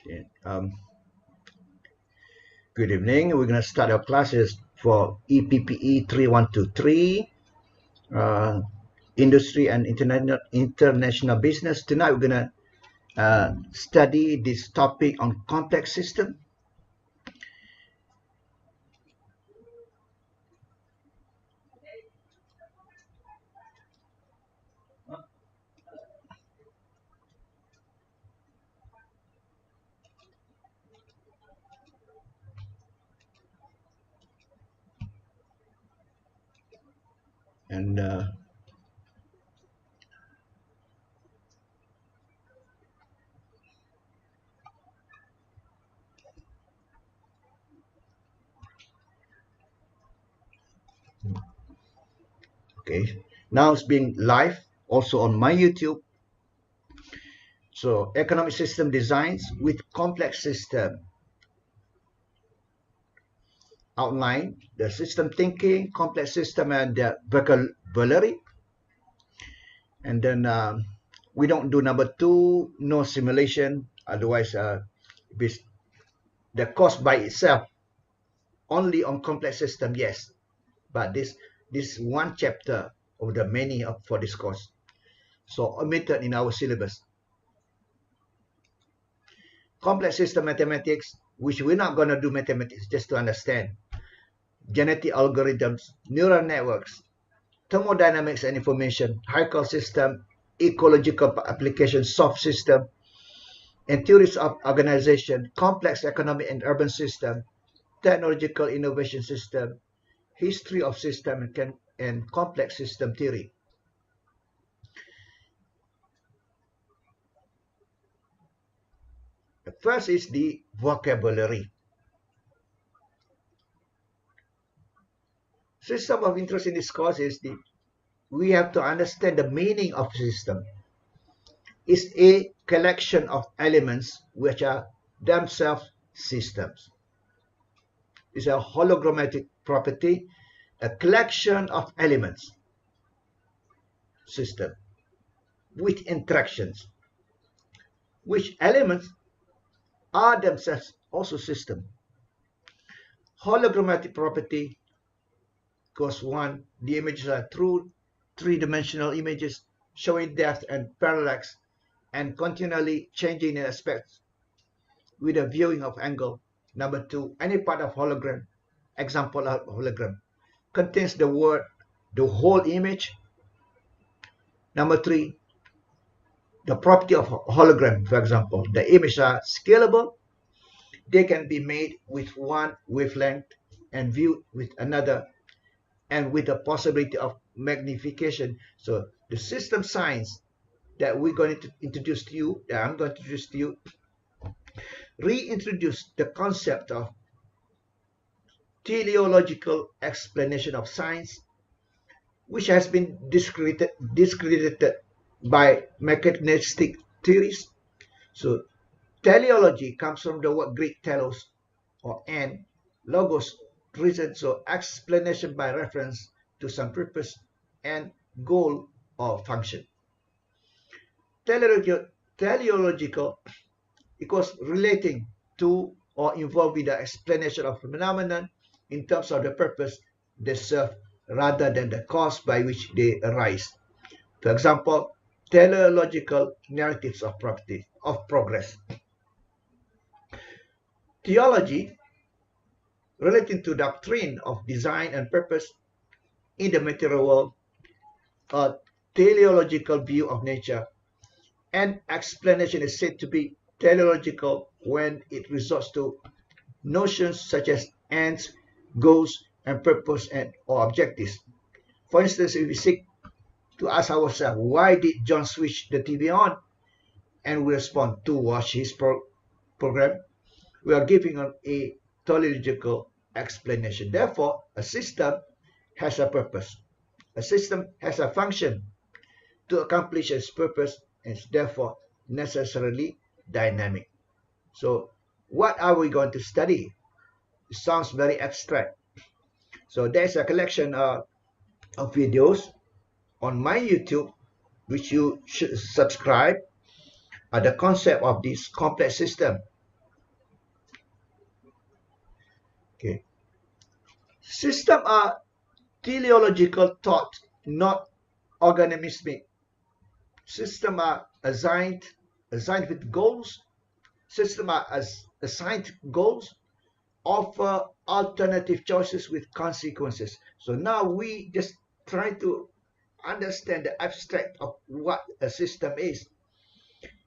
Okay. Good evening. We're going to start our classes for EPPE 3123, Industry and International Business. Tonight we're going to study this topic on complex system. And okay, now it's being live also on my YouTube. So economic system designs with complex system. Outline the system thinking, complex system, and the vocabulary. And then we don't do number 2, no simulation. Otherwise, the course by itself only on complex system, yes. But this one chapter of the many for this course, so omitted in our syllabus. Complex system mathematics, which we're not going to do mathematics, just to understand. Genetic algorithms, neural networks, thermodynamics and information, hierarchical system, ecological application, soft system, and theories of organization, complex economic and urban system, technological innovation system, history of system, and complex system theory. The first is the vocabulary. System of interest in this course is we have to understand the meaning of system. It's a collection of elements which are themselves systems. It's a hologrammatic property, a collection of elements, system, with interactions, which elements are themselves also system. Hologrammatic property, because one, the images are true three-dimensional images showing depth and parallax and continually changing in aspects with a viewing of angle. Number 2, any part of hologram, example of hologram, contains the whole image. Number 3, the property of hologram, for example, the images are scalable. They can be made with one wavelength and viewed with another, and with the possibility of magnification. So the system science that we're going to introduce to you, that I'm going to introduce to you, reintroduce the concept of teleological explanation of science, which has been discredited by mechanistic theories. So teleology comes from the word Greek telos, or and, logos, reason, so explanation by reference to some purpose, and goal or function. Teleological equals relating to or involved with the explanation of phenomenon in terms of the purpose they serve rather than the cause by which they arise. For example, teleological narratives of progress. Theology relating to doctrine of design and purpose in the material world, a teleological view of nature, and explanation is said to be teleological when it resorts to notions such as ends, goals, and purpose or objectives. For instance, if we seek to ask ourselves, why did John switch the TV on? And we respond, to watch his program. We are giving a teleological explanation. Therefore, a system has a purpose. A system has a function to accomplish its purpose and is therefore necessarily dynamic. So what are we going to study? It sounds very abstract. So there's a collection of videos on my YouTube, which you should subscribe. The concept of this complex system. Okay. Systems are teleological thought, not organismic. Systems are assigned with goals. Systems are assigned goals, offer alternative choices with consequences. So now we just try to understand the abstract of what a system is.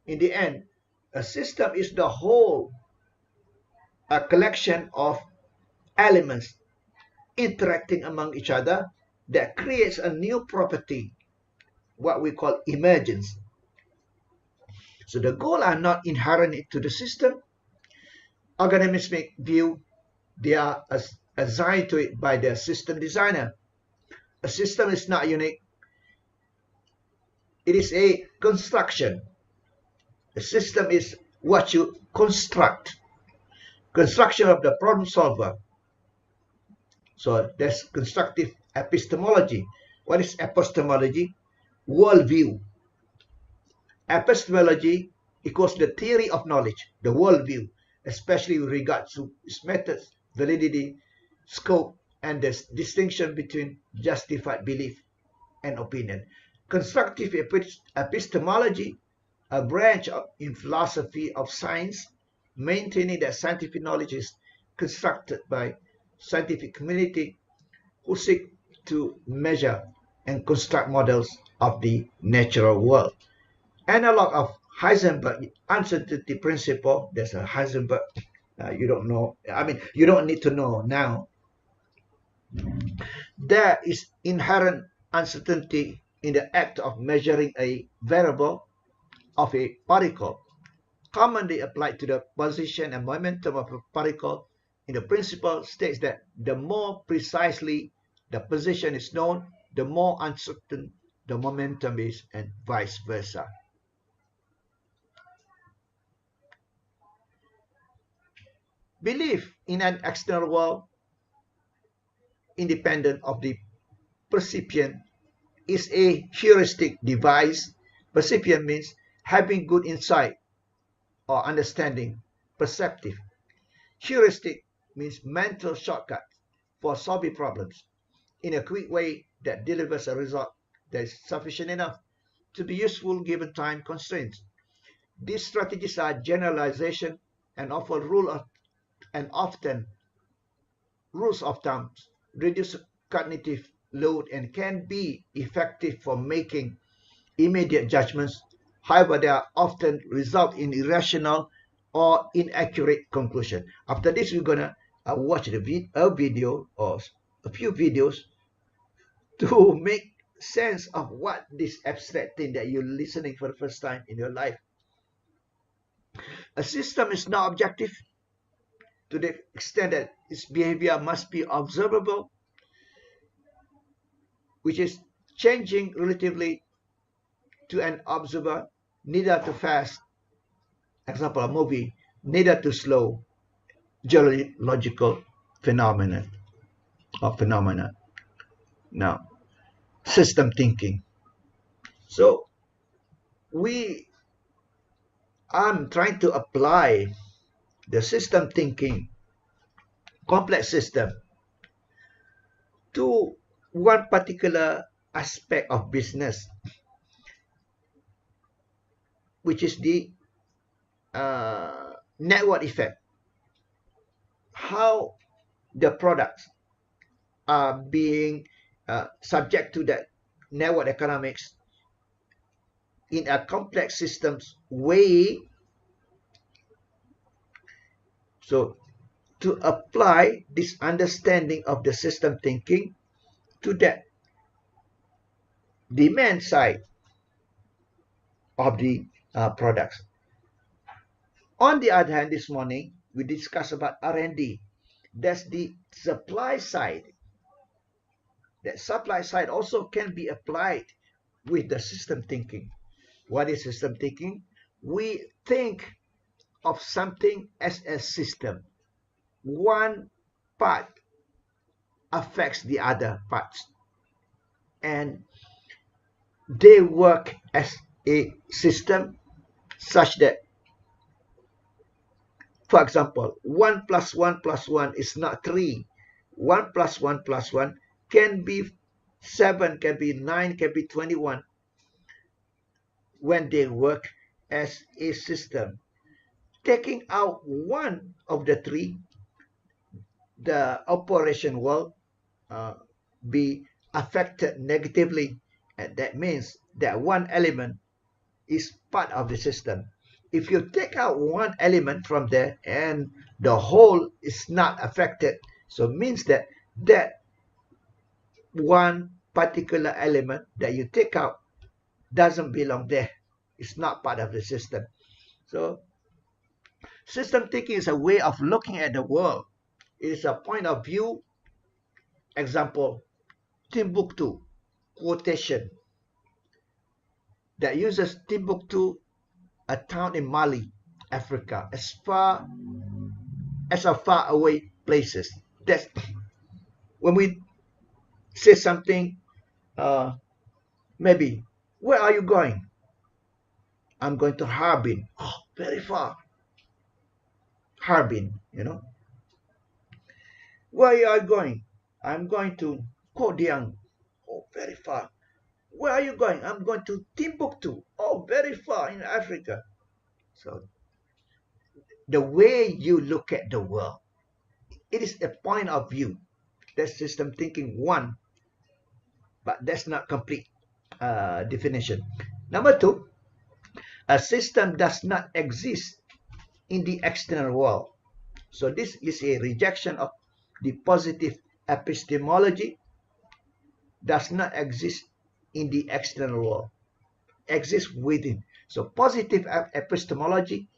In the end, a system is the whole, a collection of elements interacting among each other that creates a new property, what we call emergence. So the goals are not inherent to the system. Organismic view, they are assigned to it by the system designer. A system is not unique. It is a construction. A system is what you construct. Construction of the problem solver. So that's constructive epistemology. What is epistemology? Worldview. Epistemology equals the theory of knowledge, the worldview, especially with regard to its methods, validity, scope, and the distinction between justified belief and opinion. Constructive epistemology, a branch in philosophy of science, maintaining that scientific knowledge is constructed by scientific community who seek to measure and construct models of the natural world. Analog of Heisenberg uncertainty principle, there's a Heisenberg, you don't know, I mean, you don't need to know now. There is inherent uncertainty in the act of measuring a variable of a particle, commonly applied to the position and momentum of a particle. In the principle states that the more precisely the position is known, the more uncertain the momentum is, and vice versa. Belief in an external world independent of the percipient is a heuristic device. Percipient means having good insight or understanding, perceptive. Heuristic means mental shortcut for solving problems in a quick way that delivers a result that is sufficient enough to be useful given time constraints. These strategies are generalization and often rules of thumb, reduce cognitive load, and can be effective for making immediate judgments. However, they are often result in irrational or inaccurate conclusion. After this, we're gonna watch a video or a few videos to make sense of what this abstract thing that you're listening for the first time in your life. A system is not objective to the extent that its behavior must be observable, which is changing relatively to an observer, neither too fast, example a movie, neither too slow, geological phenomenon or phenomena. Now, system thinking. So I'm trying to apply the system thinking, complex system, to one particular aspect of business, which is the network effect. How the products are being subject to that network economics in a complex systems way. So to apply this understanding of the system thinking to that demand side of the products. On the other hand, this morning we discussed about R&D. That's the supply side. That supply side also can be applied with the system thinking. What is system thinking? We think of something as a system. One part affects the other parts, and they work as a system such that For example, 1 plus 1 plus 1 is not 3. 1 plus 1 plus 1 can be 7, can be 9, can be 21 when they work as a system. Taking out one of the three, the operation will be affected negatively. And that means that one element is part of the system. If you take out one element from there and the whole is not affected, so it means that that one particular element that you take out doesn't belong there. It's not part of the system. So system thinking is a way of looking at the world. It is a point of view. Example, Timbuktu quotation that uses Timbuktu, a town in Mali, Africa, as far away places. That's when we say something, maybe, where are you going? I'm going to Harbin. Oh, very far. Harbin, you know. Where are you going? I'm going to Kodiang. Oh, very far. Where are you going? I'm going to Timbuktu. Oh, very far in Africa. So the way you look at the world, it is a point of view. That's system thinking one, but that's not complete definition. Number two, a system does not exist in the external world. So this is a rejection of the positive epistemology. Does not exist in the external world, exists within. So positive epistemology,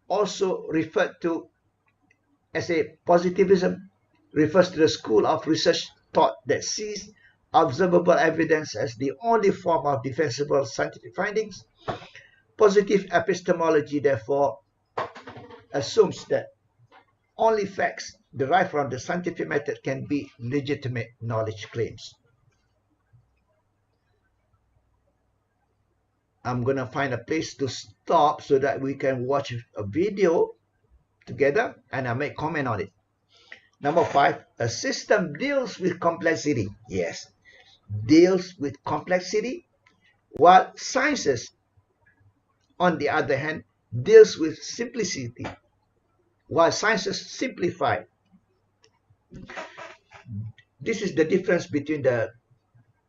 also referred to as a positivism, refers to the school of research thought that sees observable evidence as the only form of defensible scientific findings. Positive epistemology, therefore, assumes that only facts derived from the scientific method can be legitimate knowledge claims. I'm going to find a place to stop so that we can watch a video together and I make comment on it. Number 5, a system deals with complexity. Yes, deals with complexity, while sciences, on the other hand, deals with simplicity, while sciences simplify. This is the difference between the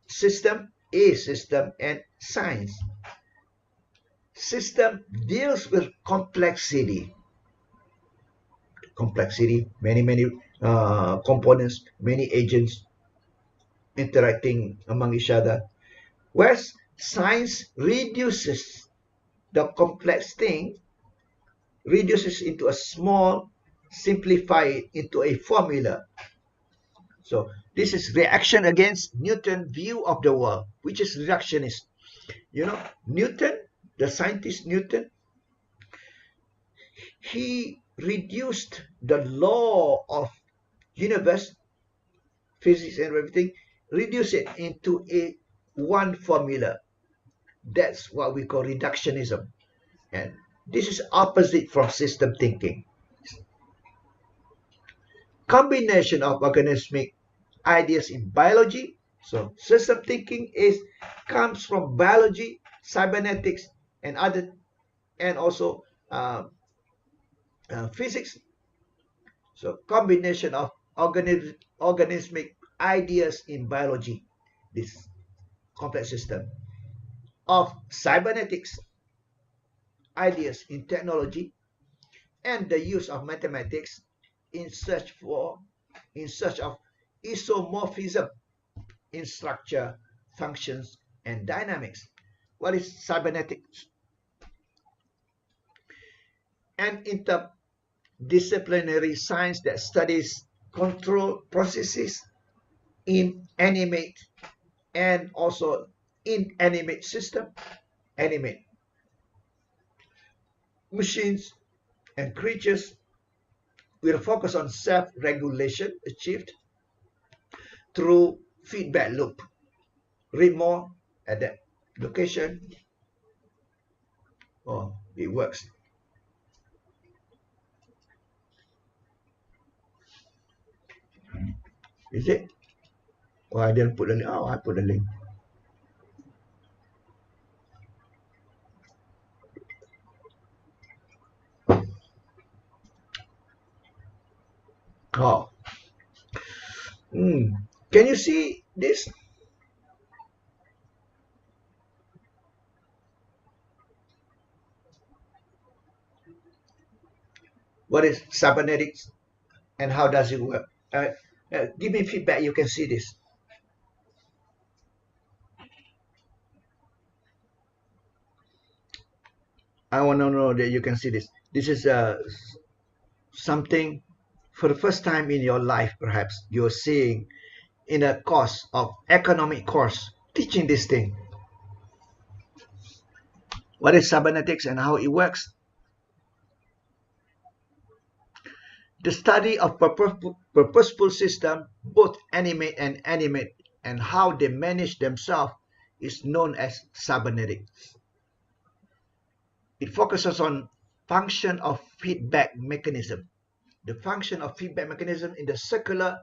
system, a system, and science. System deals with complexity. Many components, many agents interacting among each other. Whereas science reduces the complex thing, reduces into a small, simplify it into a formula. So this is reaction against Newton's view of the world, which is reductionist. You know, Newton, the scientist Newton, he reduced the law of universe, physics and everything, reduce it into a one formula. That's what we call reductionism. And this is opposite from system thinking. Combination of organismic ideas in biology. So system thinking comes from biology, cybernetics, and other, and also physics. So combination of organismic ideas in biology, this complex system, of cybernetics, ideas in technology, and the use of mathematics in search of isomorphism in structure, functions, and dynamics. What is cybernetics? An interdisciplinary science that studies control processes in animate and also inanimate system, animate machines and creatures, with a focus on self-regulation achieved through feedback loop. Read more at that location. Oh, it works. Is it? Oh, I didn't put the link. Oh, I put the link. Oh. Mm. Can you see this? What is cybernetics and how does it work? Give me feedback. You can see this. I want to know that you can see this. This is something for the first time in your life, perhaps you're seeing in a course of economic course teaching this thing. What is cybernetics and how it works? The study of purposeful systems, both animate and inanimate, and how they manage themselves is known as cybernetics. It focuses on function of feedback mechanism. The function of feedback mechanism in the circular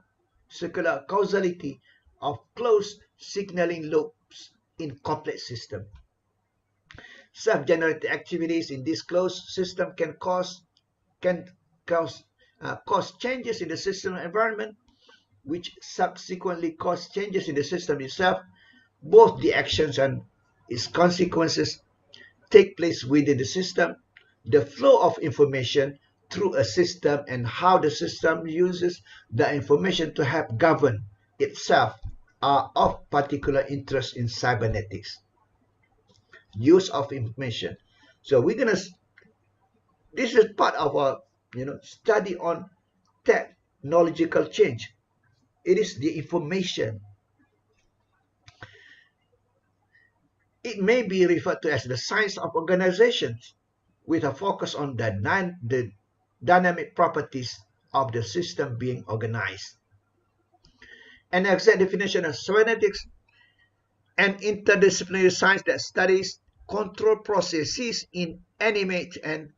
causality of closed signaling loops in complex system. Self-generated activities in this closed system can cause cause changes in the system environment, which subsequently cause changes in the system itself. Both the actions and its consequences take place within the system. The flow of information through a system and how the system uses the information to help govern itself are of particular interest in cybernetics. Use of information. So we're gonna. This is part of our, study on technological change. It is the information. It may be referred to as the science of organizations, with a focus on the dynamic properties of the system being organized. An exact definition of cybernetics, an interdisciplinary science that studies control processes in animate and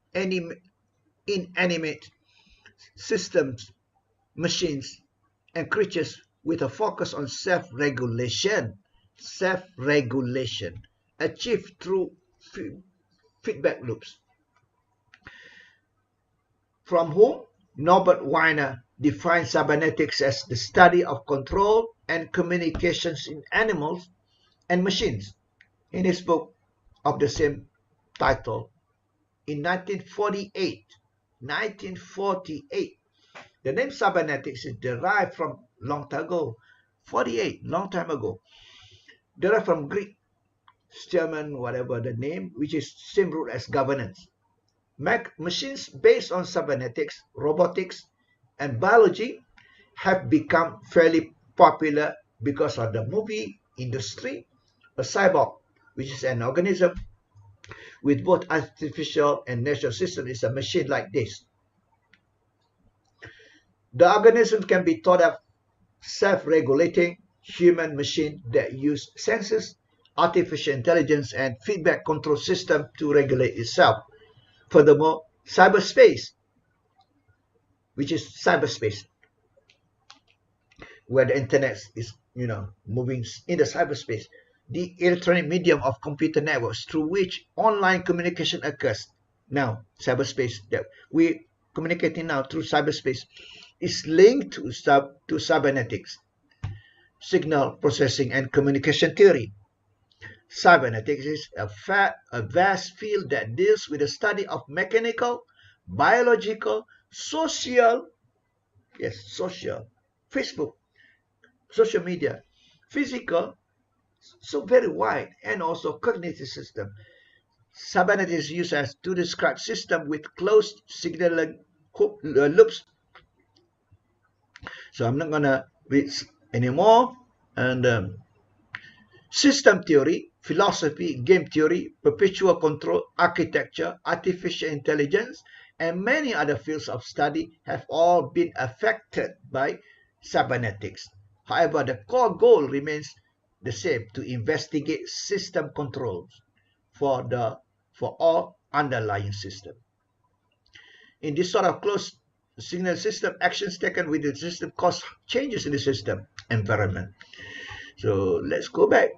inanimate systems, machines, and creatures with a focus on self-regulation achieved through feedback loops. From whom? Norbert Wiener defines cybernetics as the study of control and communications in animals and machines in his book of the same title in 1948. 1948. The name cybernetics is derived from long time ago, 48, long time ago. Derived from Greek, German, whatever the name, which is same root as governance. Machines based on cybernetics, robotics, and biology have become fairly popular because of the movie industry. A cyborg, which is an organism with both artificial and natural system, is a machine like this. The organism can be thought of self-regulating human machine that use senses, artificial intelligence, and feedback control system to regulate itself. Furthermore, cyberspace, which is cyberspace, where the internet is, moving in the cyberspace, the electronic medium of computer networks through which online communication occurs. Now, cyberspace that we communicating now through cyberspace is linked to cybernetics, signal processing, and communication theory. Cybernetics is a vast field that deals with the study of mechanical, biological, social, Facebook, social media, physical, so very wide, and also cognitive system. Cybernetics is used as to describe system with closed signaling loops. So I'm not gonna read anymore. And system theory, philosophy, game theory, perpetual control, architecture, artificial intelligence, and many other fields of study have all been affected by cybernetics. However, the core goal remains the same: to investigate system controls for all underlying systems. In this sort of closed signal system, actions taken with the system cause changes in the system environment. So let's go back.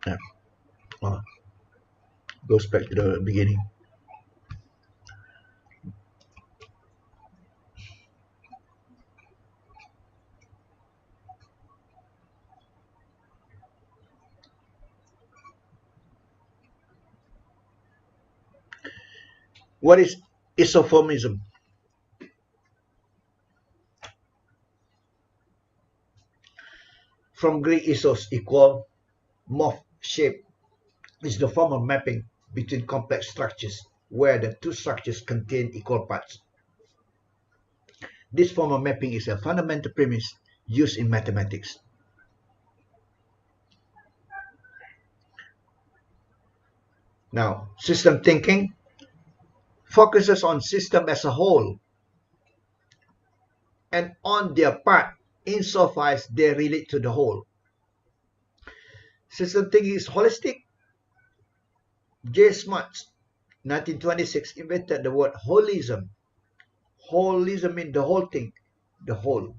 Yeah. Oh, goes back to the beginning. What is isomorphism? From Greek isos equal, morph, shape, is the form of mapping between complex structures where the two structures contain equal parts. This form of mapping is a fundamental premise used in mathematics. Now, system thinking focuses on system as a whole and on their part insofar as they relate to the whole. System thinking is holistic. J. Smuts, 1926, invented the word holism. Holism means the whole thing, the whole.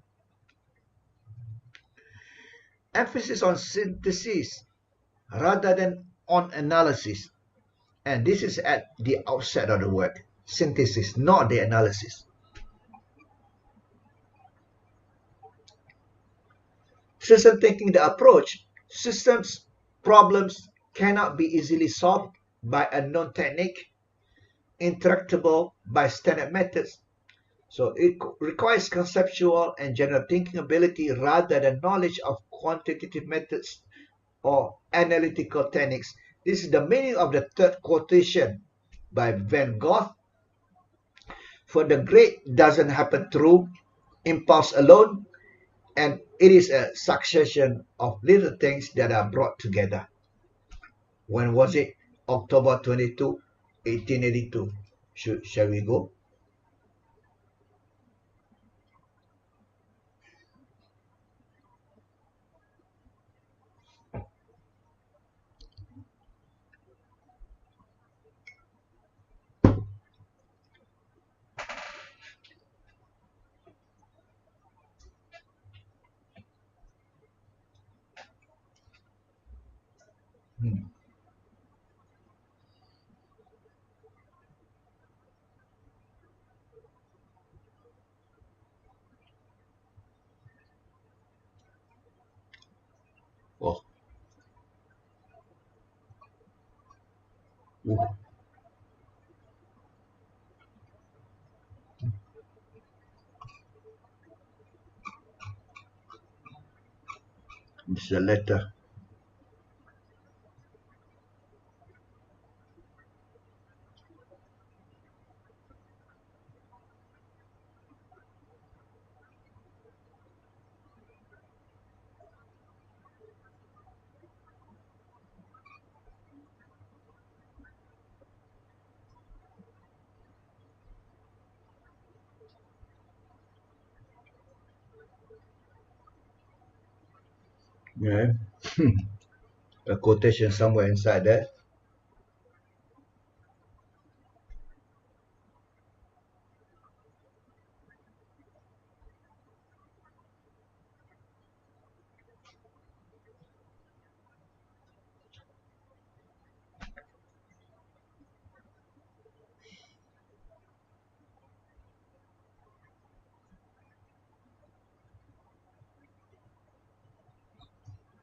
Emphasis on synthesis rather than on analysis. And this is at the outset of the word. Synthesis, not the analysis. System thinking, the approach, systems problems cannot be easily solved by a known technique, intractable by standard methods. So it requires conceptual and general thinking ability rather than knowledge of quantitative methods or analytical techniques. This is the meaning of the third quotation by Van Gogh. For the great doesn't happen through impulse alone, and it is a succession of little things that are brought together. When was it? October 22, 1882. Shall we go? Hmm. Oh, ooh, this is a letter. Yeah. A quotation somewhere inside there.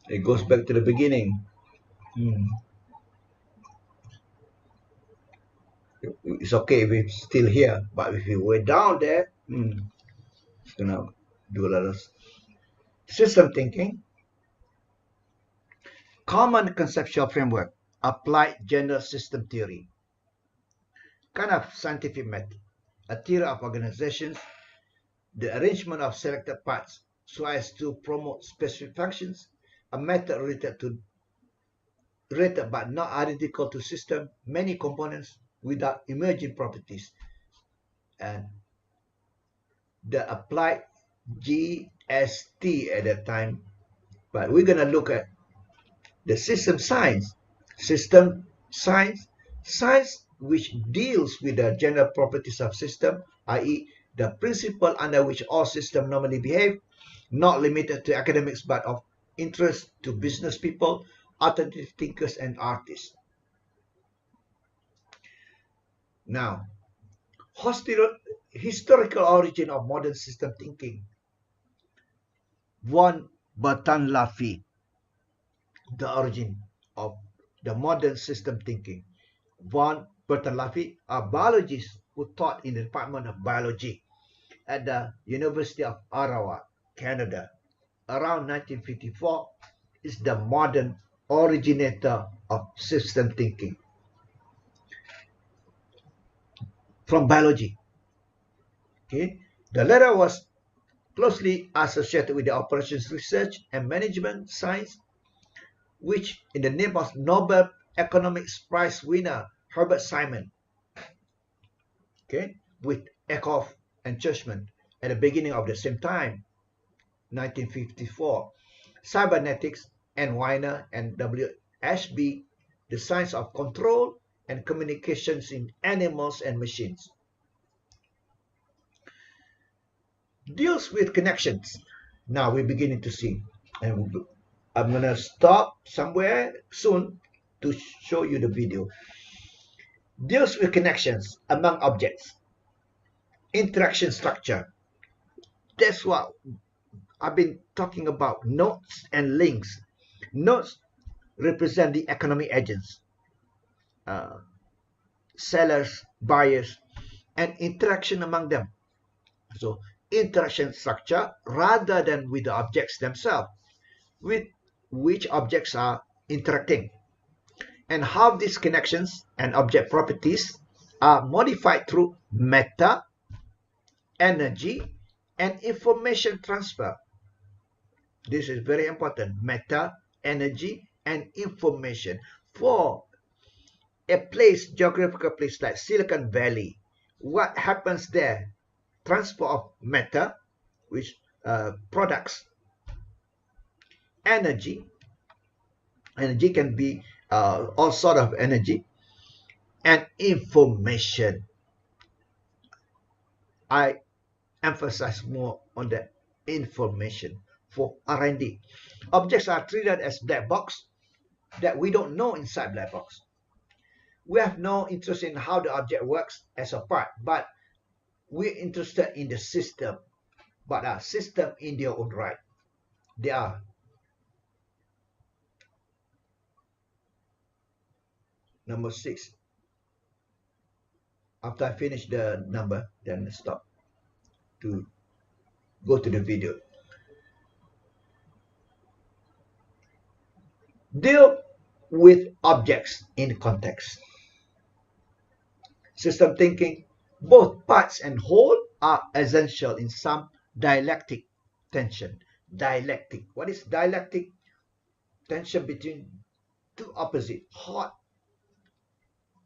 It goes back to the beginning. Hmm. It's okay if it's still here, but if you were down there, it's gonna do a lot of system thinking. Common conceptual framework, applied general system theory. kind of scientific method, a theory of organizations, the arrangement of selected parts so as to promote specific functions, a method related but not identical to system, many components without emerging properties, and the applied GST at that time. But we're going to look at the system science, science which deals with the general properties of system, i.e. the principle under which all systems normally behave, not limited to academics but of interest to business people, alternative thinkers, and artists. Now, historical origin of modern system thinking. Von Bertalanffy, the origin of the modern system thinking. Von Bertalanffy, a biologist who taught in the Department of Biology at the University of Ottawa, Canada, around 1954, is the modern originator of system thinking from biology. Okay, the latter was closely associated with the operations research and management science, which in the name of Nobel Economics Prize winner Herbert Simon, okay, with Eckhoff and Churchman at the beginning of the same time, 1954, cybernetics and Weiner and W. Ashby, the science of control and communications in animals and machines. Deals with connections. Now we're beginning to see, and I'm going to stop somewhere soon to show you the video. Deals with connections among objects, interaction structure. That's what I've been talking about, nodes and links. Nodes represent the economic agents, sellers, buyers, and interaction among them. So interaction structure rather than with the objects themselves, with which objects are interacting, and how these connections and object properties are modified through matter, energy, and information transfer. This is very important. Matter, energy, and information. For a place, geographical place like Silicon Valley, what happens there? Transfer of matter, which products, energy. Energy can be all sort of energy, and information. I emphasize more on the information for R&D. Objects are treated as black box that we don't know inside black box. We have no interest in how the object works as a part, but we're interested in the system. But a system in their own right. They are. Number 6. After I finish the number, then stop to go to the video. Deal with objects in context. System thinking, both parts and whole are essential in some dialectic tension. Dialectic. What is dialectic? Tension between two opposites, hot,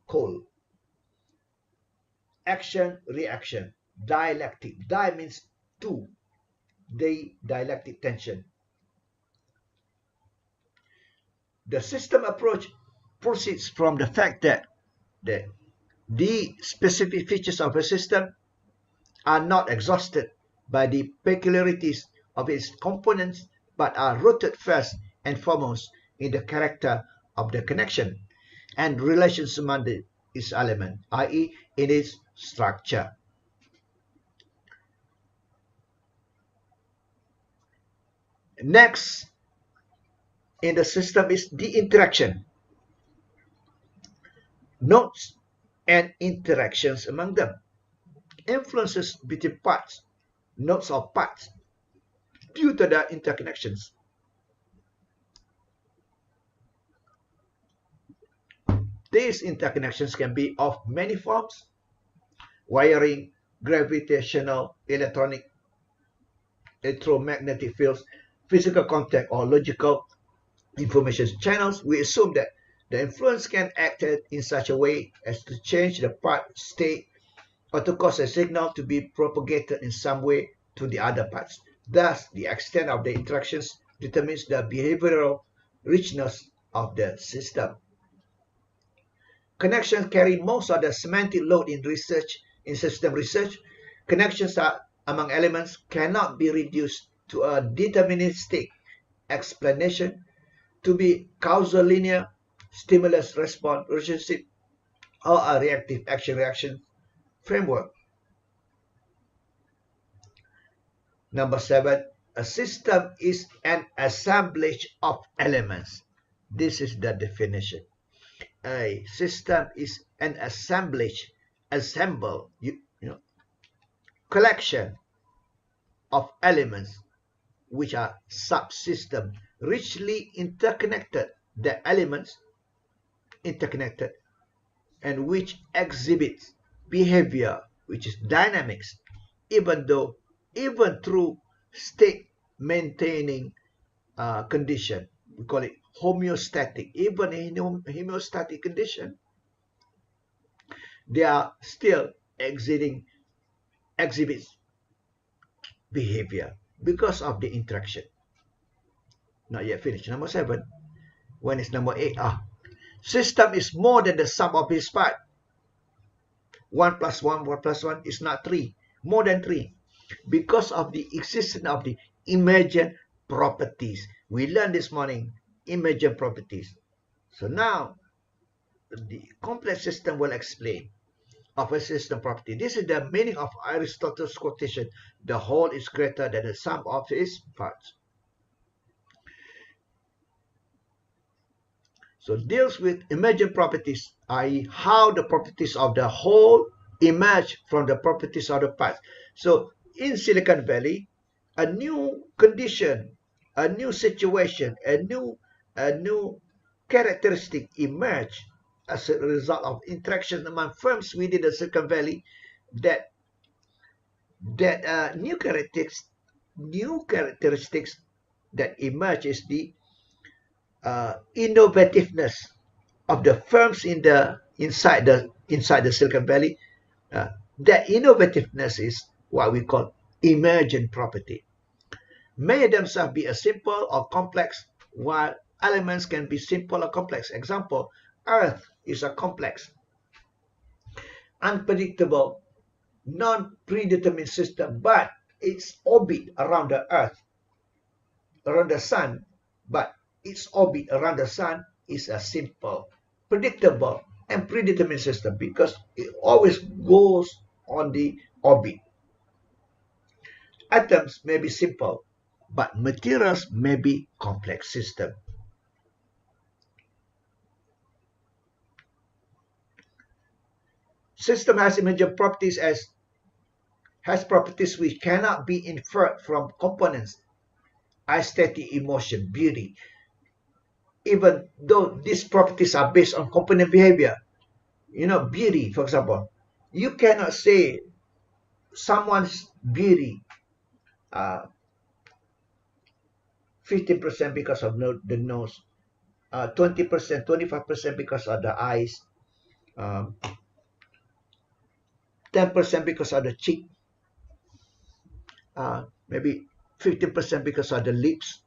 cold. Action, reaction. Dialectic. Di means two. The dialectic tension. The system approach proceeds from the fact that the specific features of a system are not exhausted by the peculiarities of its components, but are rooted first and foremost in the character of the connection and relations among its elements, i.e. in its structure. Next in the system is the interaction. Nodes and interactions among them. Influences between parts, nodes of parts, due to the interconnections. These interconnections can be of many forms, wiring, gravitational, electromagnetic fields, physical contact, or logical information channels, we assume that the influence can act in such a way as to change the part state or to cause a signal to be propagated in some way to the other parts. Thus, the extent of the interactions determines the behavioral richness of the system. Connections carry most of the semantic load in research, in system research. Connections among elements cannot be reduced to a deterministic explanation to be causal linear stimulus-response relationship or a reactive action-reaction framework. Number 7, a system is an assemblage of elements. This is the definition. A system is an assemblage, collection of elements which are subsystem, richly interconnected. The elements interconnected and which exhibits behavior which is dynamics, even through state maintaining condition. We call it homeostatic. Even in homeostatic condition, they are still exhibits behavior because of the interaction. Not yet finished. Number 7. When is number 8? System is more than the sum of its parts. 1 plus 1 plus 1 is not 3. More than 3. Because of the existence of the emergent properties. We learned this morning emergent properties. So now the complex system will explain of a system property. This is the meaning of Aristotle's quotation, the whole is greater than the sum of its parts. So deals with emergent properties, i.e. how the properties of the whole emerge from the properties of the parts. So in Silicon Valley, a new condition, a new situation, a new characteristic emerge as a result of interaction among firms within the Silicon Valley. That new characteristics that emerge is the innovativeness of the firms inside the Silicon Valley. That innovativeness is what we call emergent property. May themselves be a simple or complex, while elements can be simple or complex. Example, Earth is a complex, unpredictable, non-predetermined system, but its orbit around the Earth, around the Sun, but its orbit around the Sun is a simple, predictable, and predetermined system because it always goes on the orbit. Atoms may be simple, but materials may be complex system. System has emergent properties has properties which cannot be inferred from components. Aesthetic, emotion, beauty. Even though these properties are based on component behavior. Beauty, for example. You cannot say someone's beauty 15% because of the nose, 20%, 25% because of the eyes, 10% because of the cheek, maybe 15% because of the lips,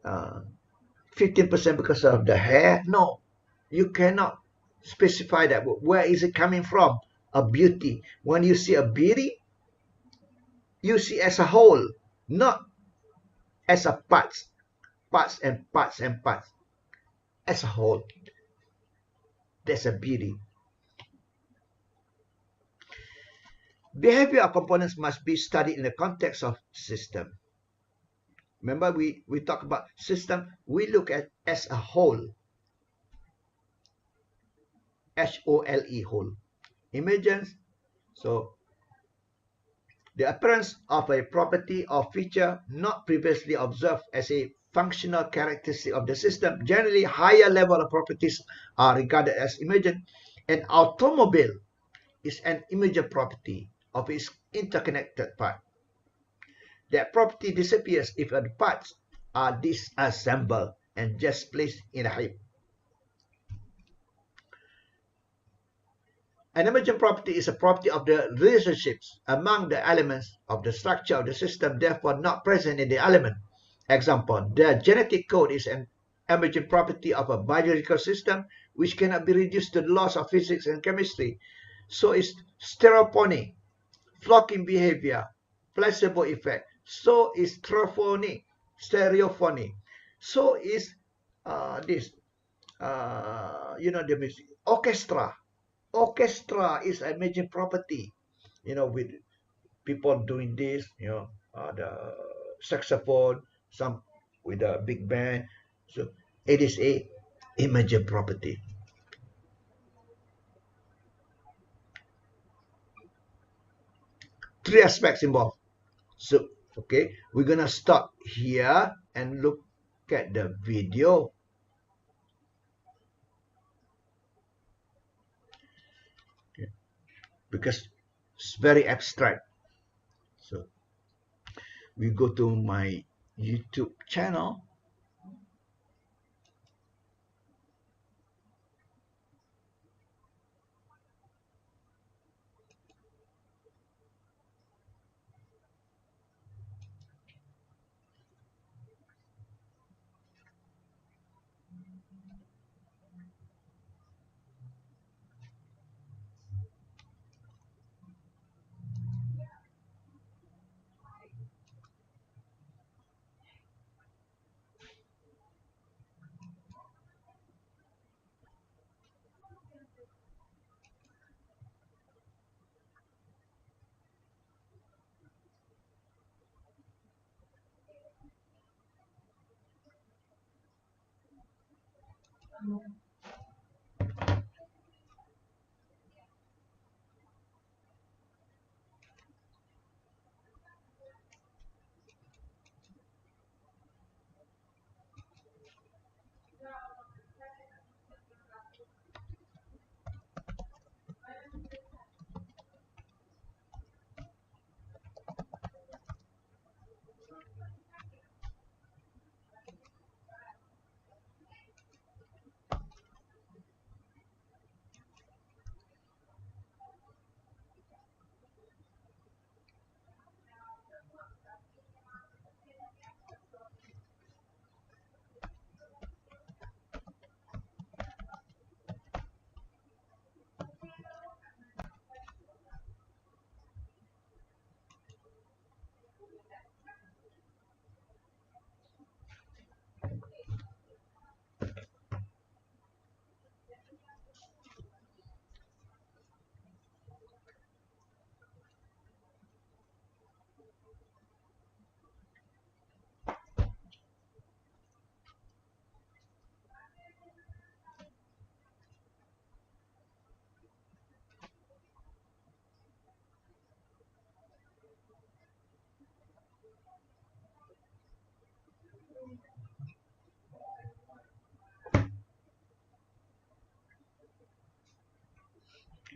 15% because of the hair. No, you cannot specify that. Where is it coming from? A beauty. When you see a beauty, you see as a whole, not as a parts and parts. As a whole, that's a beauty. Behavior of components must be studied in the context of system. Remember, we talk about system, we look at as a whole. H-O-L-E, whole. Emergence, so the appearance of a property or feature not previously observed as a functional characteristic of the system. Generally, higher level of properties are regarded as emergent. An automobile is an emergent property of its interconnected part. That property disappears if the parts are disassembled and just placed in a heap. An emergent property is a property of the relationships among the elements of the structure of the system, therefore not present in the element. Example, the genetic code is an emergent property of a biological system which cannot be reduced to the laws of physics and chemistry. So is stereophony, flocking behavior, placebo effect. So is stereophony. So is this, the music. Orchestra is a major property, with people doing this, the saxophone, some with a big band. So it is a emergent property. Three aspects involved. So, okay, we're going to stop here and look at the video. Okay. Because it's very abstract. So, we go to my YouTube channel.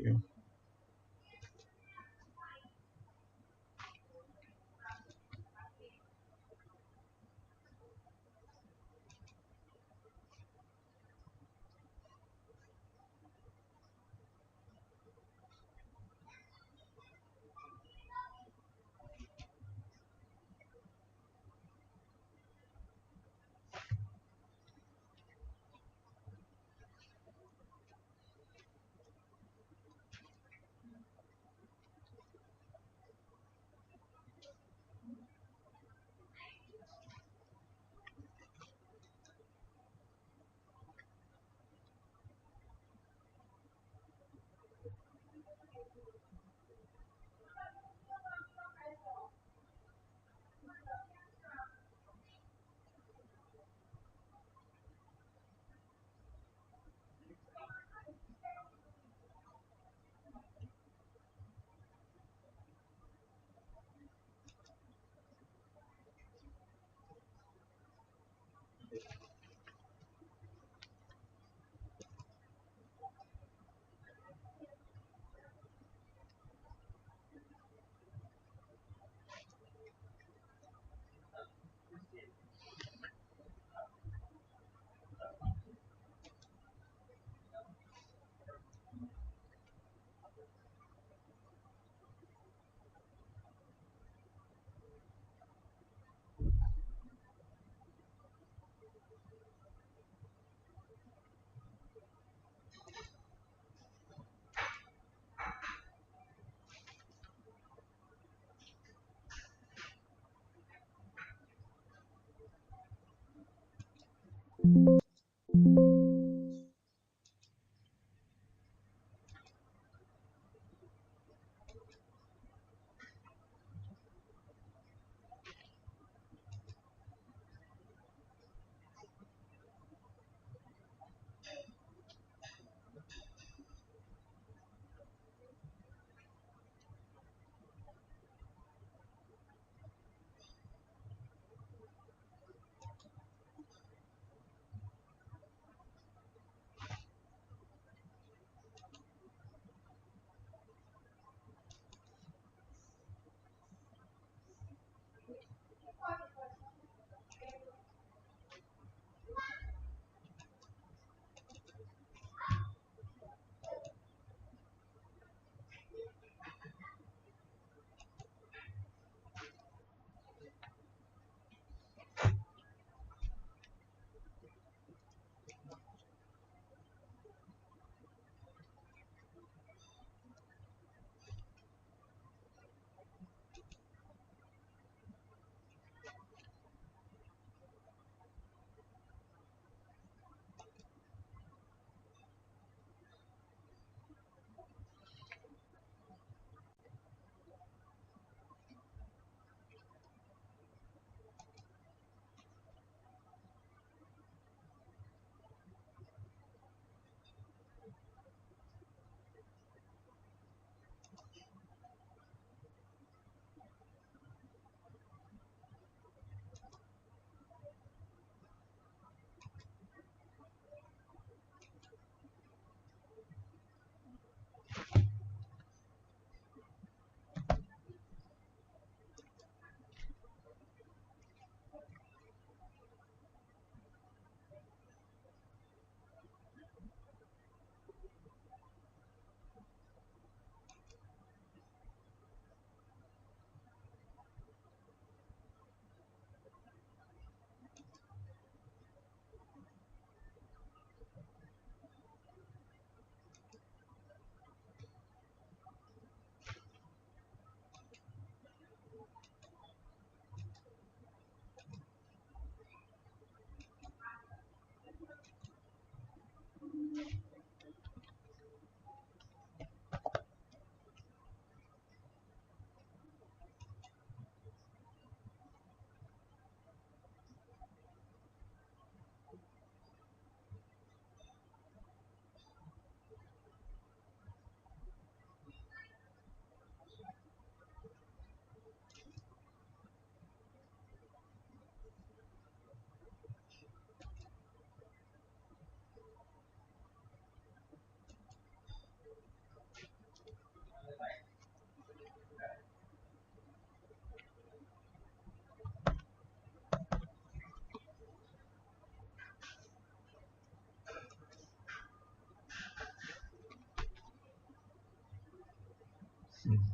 Okay.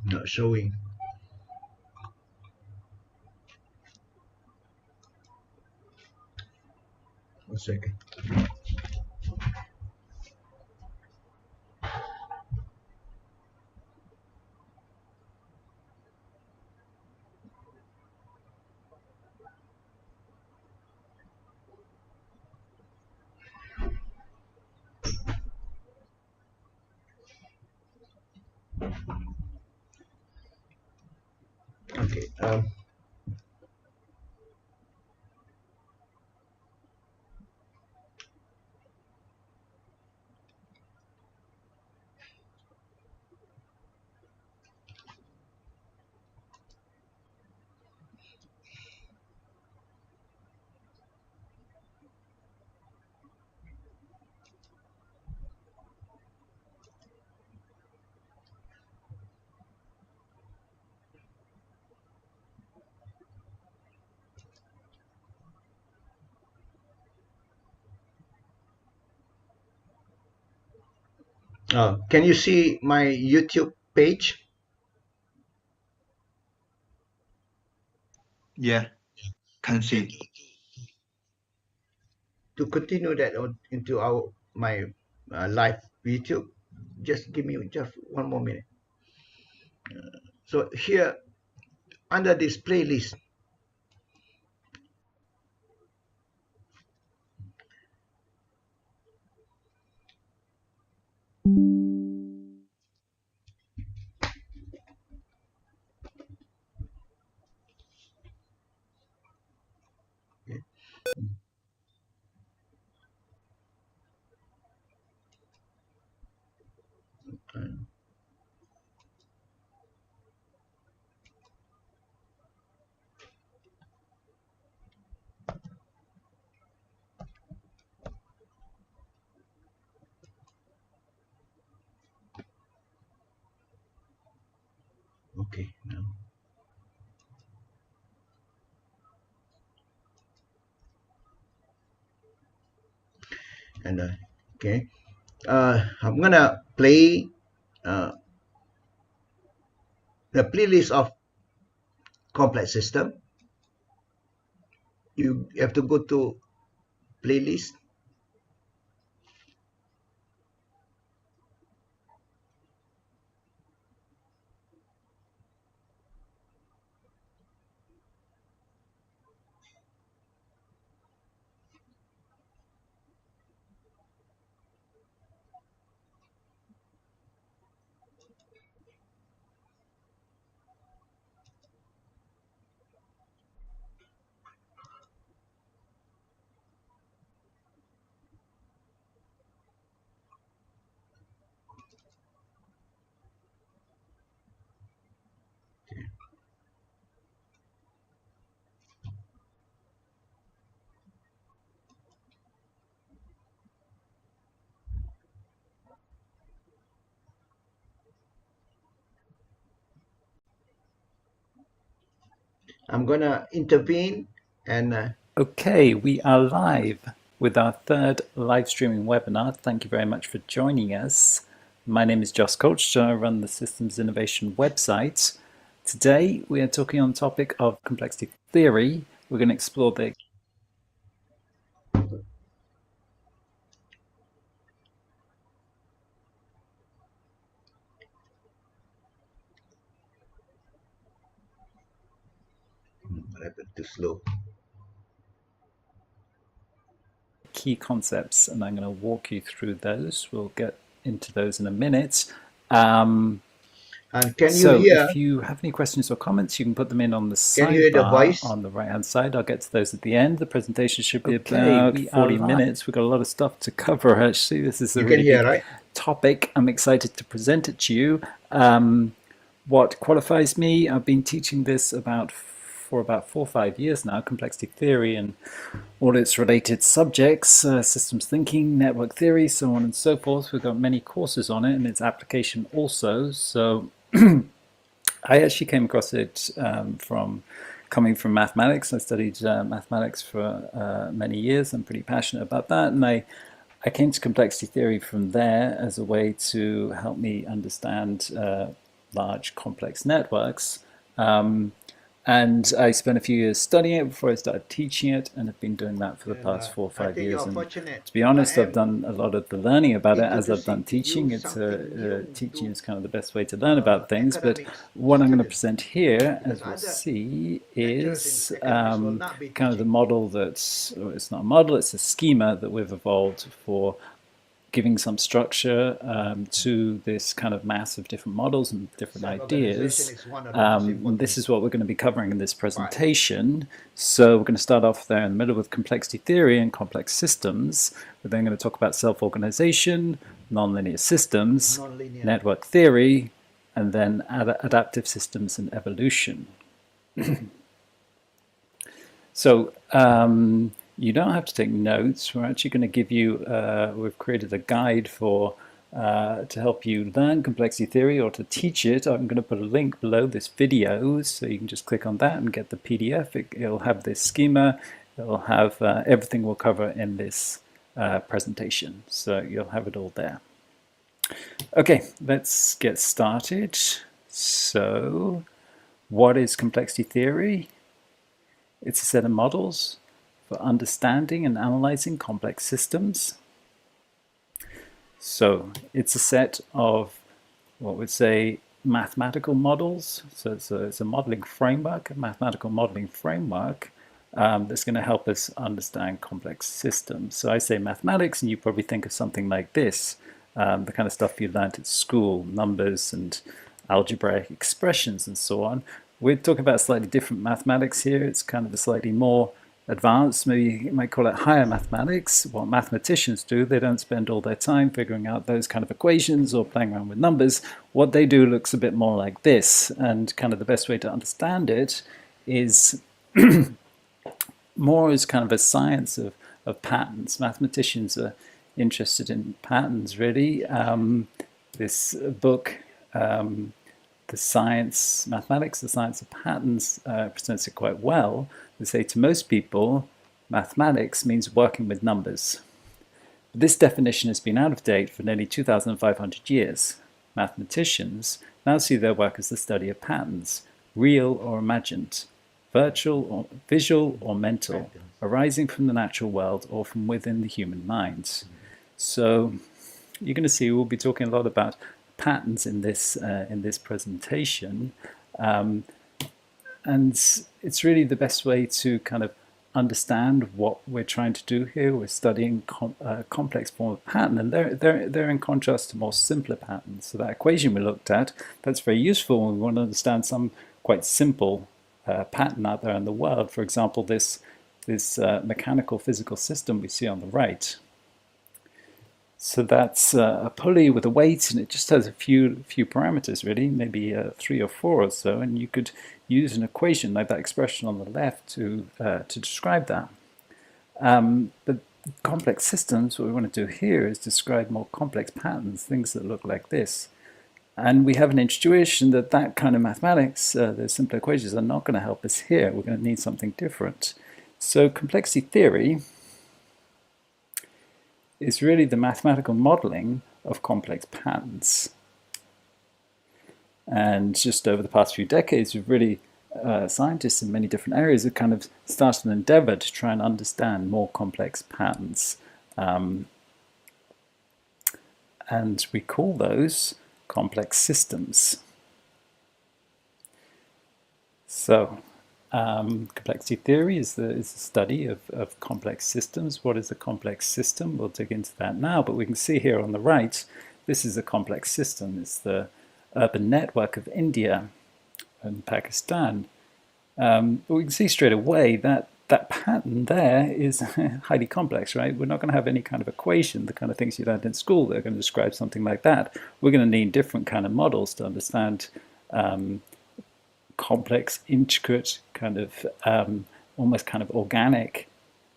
Not showing. One second. Okay. Can you see my YouTube page? Yeah, can see. To continue that into our my live YouTube, just give me just one more minute. So here under this playlist, Okay. Now. And okay, I'm gonna play the playlist of complex system. You have to go to playlist. I'm gonna intervene and Okay, we are live with our third live streaming webinar. Thank you very much for joining us. My name is Joss Coach, I run the Systems Innovation website. Today we are talking on the topic of complexity theory. We're going to explore the too slow. key concepts, and I'm going to walk you through those. We'll get into those in a minute. And can you So hear? if you have any questions or comments, you can put them in on the Can you hear the sidebar voice? on the right-hand side. I'll get to those at the end. The presentation should be about 40 minutes. We've got a lot of stuff to cover, actually. This is a really big topic. I'm excited to present it to you. What qualifies me, I've been teaching this for about 4 or 5 years now, complexity theory and all its related subjects, systems thinking, network theory, so on and so forth. We've got many courses on it and its application also. So I actually came across it from coming from mathematics. I studied mathematics for many years. I'm pretty passionate about that. And I came to complexity theory from there as a way to help me understand large complex networks. And I spent a few years studying it before I started teaching it, and have been doing that for the past 4 or 5 years. And to be honest, I've done a lot of the learning about it as I've done teaching. It's teaching is kind of the best way to learn about things. But what I'm going to present here, as we'll see, is kind of the model that's, or it's not a model, it's a schema that we've evolved for giving some structure to this kind of mass of different models and different ideas. This is what we're going to be covering in this presentation. So we're going to start off there in the middle with complexity theory and complex systems. We're then going to talk about self-organization, nonlinear systems, network theory, and then adaptive systems and evolution. So you don't have to take notes. We're actually going to give you, we've created a guide for to help you learn complexity theory or to teach it. I'm going to put a link below this video, so you can just click on that and get the PDF. It'll have this schema. It'll have everything we'll cover in this presentation. So you'll have it all there. Okay, let's get started. So what is complexity theory? It's a set of models for understanding and analyzing complex systems. So it's a set of what we'd say mathematical models. So it's a modeling framework, a mathematical modeling framework that's going to help us understand complex systems. So I say mathematics, and you probably think of something like this, the kind of stuff you learned at school, numbers and algebraic expressions and so on. We're talking about slightly different mathematics here. It's kind of a slightly more advanced, maybe you might call it higher mathematics. What mathematicians do, they don't spend all their time figuring out those kind of equations or playing around with numbers. What they do looks a bit more like this, and kind of the best way to understand it is more as kind of a science of patterns. Mathematicians are interested in patterns, really. This book the science, mathematics, the science of patterns, presents it quite well. They say to most people, mathematics means working with numbers. This definition has been out of date for nearly 2,500 years. Mathematicians now see their work as the study of patterns, real or imagined, virtual or visual or mental, arising from the natural world or from within the human mind. So you're going to see we'll be talking a lot about patterns in this presentation, and it's really the best way to kind of understand what we're trying to do here. We're studying a complex form of pattern, and they're in contrast to more simpler patterns. So that equation we looked at, that's very useful when we want to understand some quite simple pattern out there in the world. For example, this mechanical physical system we see on the right. So that's a pulley with a weight, and it just has a few parameters, really, maybe 3 or 4 or so, and you could use an equation like that expression on the left to describe that. But complex systems, what we want to do here is describe more complex patterns, things that look like this. And we have an intuition that that kind of mathematics, those simple equations, are not going to help us here. We're going to need something different. So complexity theory is really the mathematical modeling of complex patterns. And just over the past few decades, we've really, scientists in many different areas have kind of started an endeavor to try and understand more complex patterns. And we call those complex systems. So complexity theory is the study of complex systems. What is a complex system? We'll dig into that now, but we can see here on the right, this is a complex system. It's the urban network of India and Pakistan. But we can see straight away that that pattern there is highly complex, right? We're not going to have any kind of equation, the kind of things you learned in school that are going to describe something like that. We're going to need different kind of models to understand complex, intricate, kind of almost kind of organic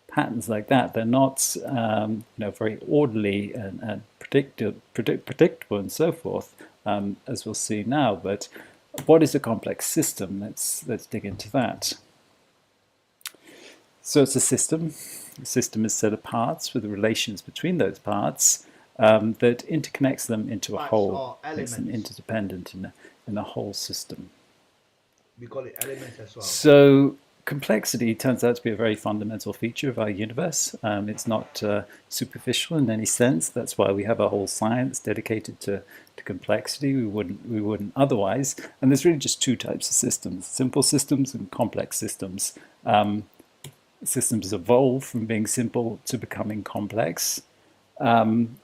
patterns like that. They're not, very orderly and predictable and so forth, as we'll see now. But what is a complex system? Let's dig into that. So it's a system. A system is a set of parts with the relations between those parts that interconnects them into a whole, makes them interdependent in a whole system. We call it elements as well. So complexity turns out to be a very fundamental feature of our universe. It's not superficial in any sense. That's why we have a whole science dedicated to complexity. We wouldn't otherwise. And there's really just 2 types of systems: simple systems and complex systems. Systems evolve from being simple to becoming complex. And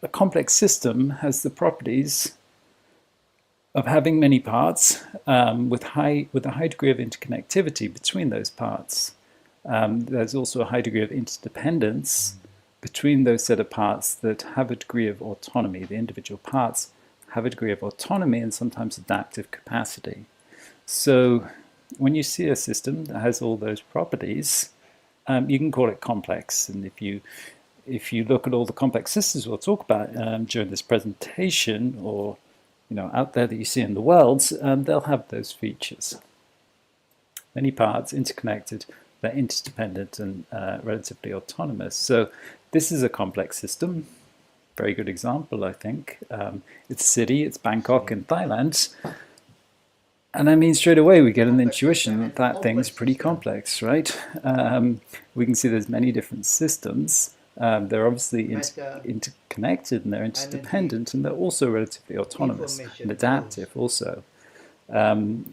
a complex system has the properties of having many parts with a high degree of interconnectivity between those parts. There's also a high degree of interdependence between those set of parts that have a degree of autonomy. The individual parts have a degree of autonomy and sometimes adaptive capacity. So when you see a system that has all those properties, you can call it complex. And if you look at all the complex systems we'll talk about during this presentation, or out there that you see in the world, they'll have those features. Many parts, interconnected, they're interdependent and relatively autonomous. So this is a complex system. Very good example, I think. It's a city, it's Bangkok in Thailand. And I mean, straight away we get an intuition that that thing's pretty complex, right? We can see there's many different systems. They're obviously interconnected and they're interdependent, and they're also relatively autonomous and adaptive also.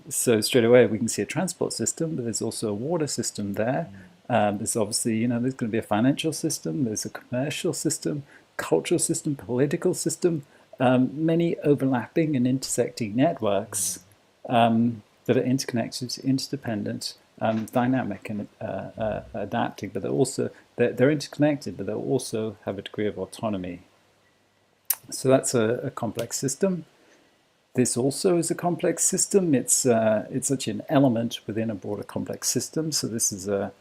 So straight away we can see a transport system, but there's also a water system there. There's obviously, there's going to be a financial system, there's a commercial system, cultural system, political system, many overlapping and intersecting networks that are interconnected, interdependent, dynamic and adapting, but they're interconnected, but they'll also have a degree of autonomy. So that's a complex system. This also is a complex system. It's actually an element within a broader complex system. So this is a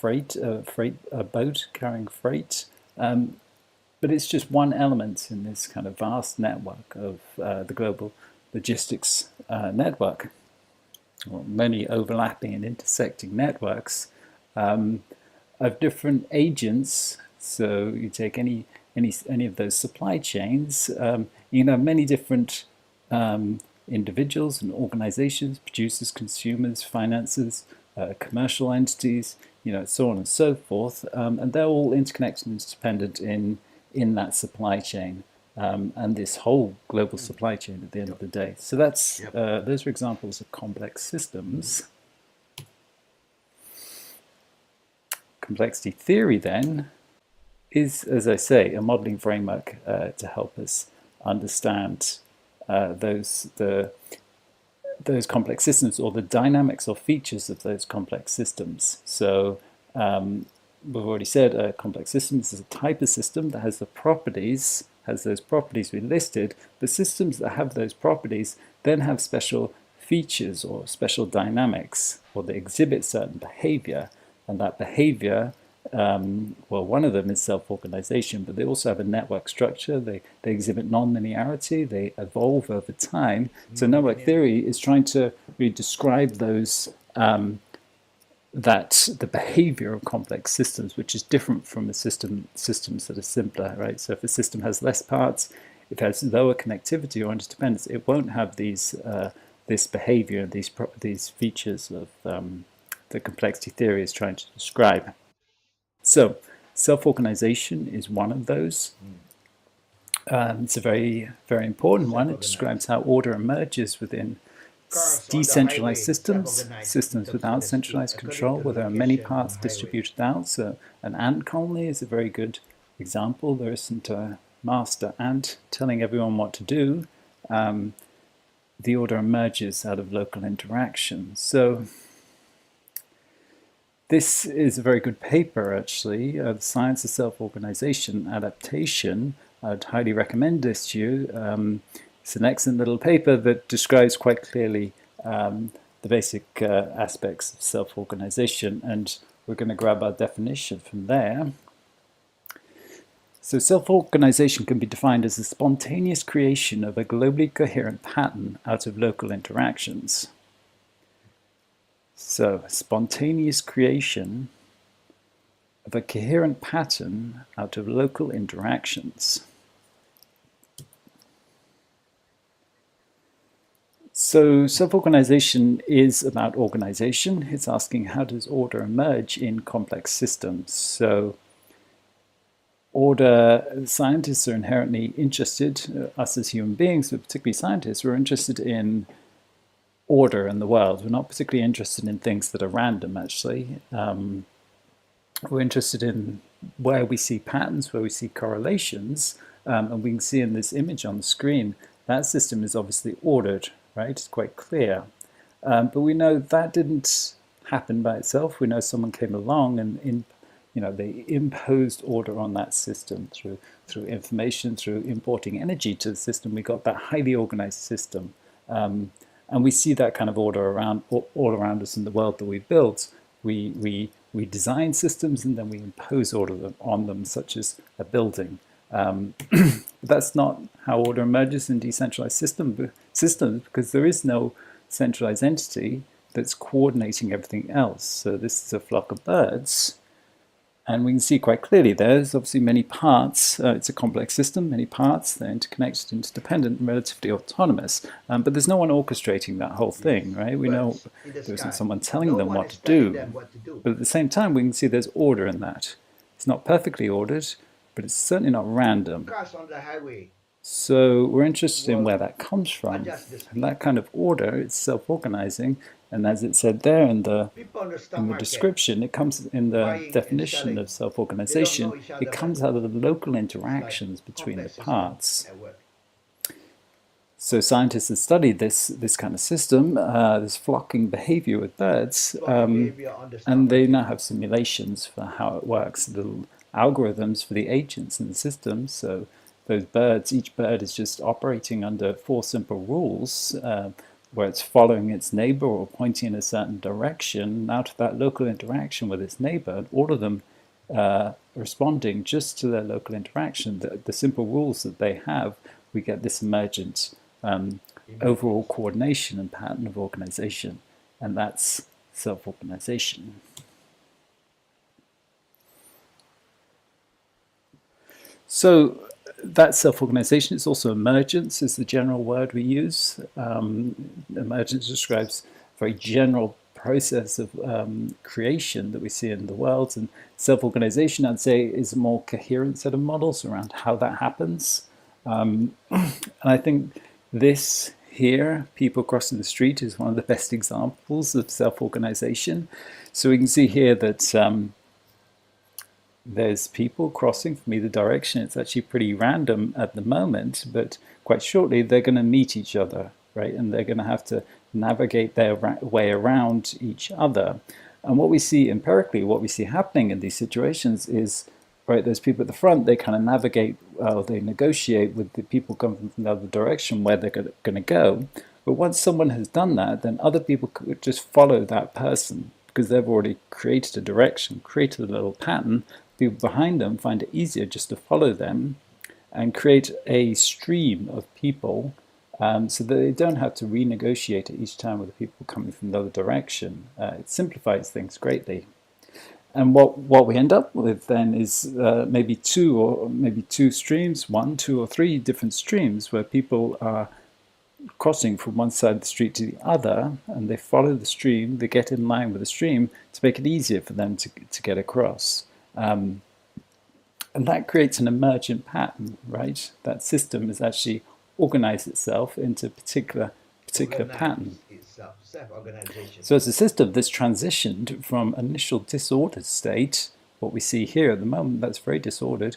boat carrying freight, but it's just one element in this kind of vast network of the logistics network, or many overlapping and intersecting networks of different agents. So you take any of those supply chains, you can have many different individuals and organizations, producers, consumers, financiers, commercial entities, so on and so forth, and they're all interconnected and interdependent in that supply chain, and this whole global supply chain at the end of the day. So that's those are examples of complex systems. Complexity theory then is, as I say, a modeling framework to help us understand those complex systems, or the dynamics or features of those complex systems. So we've already said a complex system is a type of system that has those properties we listed. The systems that have those properties then have special features or special dynamics, or they exhibit certain behavior, and that behavior, well, one of them is self-organization, but they also have a network structure. They exhibit non-linearity. They evolve over time. So network theory is trying to really describe those the behavior of complex systems, which is different from systems that are simpler, right? So if a system has less parts, if it has lower connectivity or interdependence, it won't have this behavior, these features of the complexity theory is trying to describe. So self-organization is one of those. It's a very, very important one. It describes how order emerges within decentralized systems without centralized control, where there are many parts distributed out. So an ant colony is a very good example. There isn't a master ant telling everyone what to do. The order emerges out of local interaction. So this is a very good paper, actually, The Science of Self-Organization Adaptation. I'd highly recommend this to you. It's an excellent little paper that describes quite clearly the basic aspects of self-organization, and we're going to grab our definition from there. So self-organization can be defined as the spontaneous creation of a globally coherent pattern out of local interactions. So, spontaneous creation of a coherent pattern out of local interactions. So, self-organization is about organization. It's asking, how does order emerge in complex systems? So, scientists are inherently interested, us as human beings, but particularly scientists, we're interested in order in the world. We're not particularly interested in things that are random, actually. We're interested in where we see patterns, where we see correlations, and we can see in this image on the screen, that system is obviously ordered, right? It's quite clear. But we know that didn't happen by itself. We know someone came along and they imposed order on that system through information, through importing energy to the system. We got that highly organized system. And we see that kind of order all around us in the world that we've built. We design systems and then we impose order on them, such as a building. But that's not how order emerges in decentralized systems, because there is no centralized entity that's coordinating everything else. So this is a flock of birds. And we can see quite clearly there's obviously many parts. It's a complex system, many parts. They're interconnected, interdependent, and relatively autonomous. But there's no one orchestrating that whole thing, right? We know there isn't someone telling them what to do. But at the same time, we can see there's order in that. It's not perfectly ordered, but it's certainly not random. So we're interested in where that comes from. And that kind of order is self-organizing. And as it said there in the description, it comes in the definition of self-organization, it comes out of the local interactions between the parts. So scientists have studied this kind of system, this flocking behavior with birds, and they now have simulations for how it works, little algorithms for the agents in the system. So those birds, each bird is just operating under 4 simple rules, where it's following its neighbor or pointing in a certain direction out of that local interaction with its neighbor, and all of them responding just to their local interaction, the simple rules that they have. We get this emergent overall coordination and pattern of organization, and that's self-organization. So that's self-organization. It's also emergence is the general word we use. Emergence describes a very general process of creation that we see in the world, and self-organization, I'd say, is a more coherent set of models around how that happens. And I think this here, people crossing the street, is one of the best examples of self-organization. So we can see here that there's people crossing from either direction. It's actually pretty random at the moment, but quite shortly they're going to meet each other, right? And they're going to have to navigate their way around each other. And what we see empirically, what we see happening in these situations is, right, there's people at the front, they kind of navigate, they negotiate with the people coming from the other direction where they're going to go. But once someone has done that, then other people could just follow that person because they've already created a direction, created a little pattern. People behind them find it easier just to follow them and create a stream of people so that they don't have to renegotiate it each time with the people coming from the other direction. It simplifies things greatly. And what we end up with then is maybe two streams, 1, 2, or 3 different streams where people are crossing from one side of the street to the other, and they follow the stream, they get in line with the stream to make it easier for them to get across. And that creates an emergent pattern, right? That system has actually organized itself into a particular pattern. So as a system, this transitioned from initial disordered state, what we see here at the moment, that's very disordered,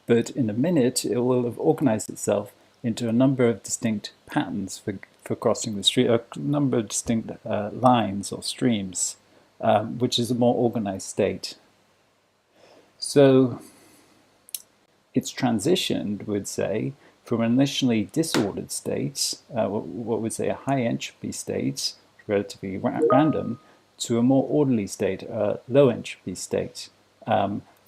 but in a minute it will have organized itself into a number of distinct patterns for crossing the street, a number of distinct lines or streams, which is a more organized state. So it's transitioned, we'd say, from an initially disordered state, what we'd say a high entropy state, relatively random, to a more orderly state, a low entropy state,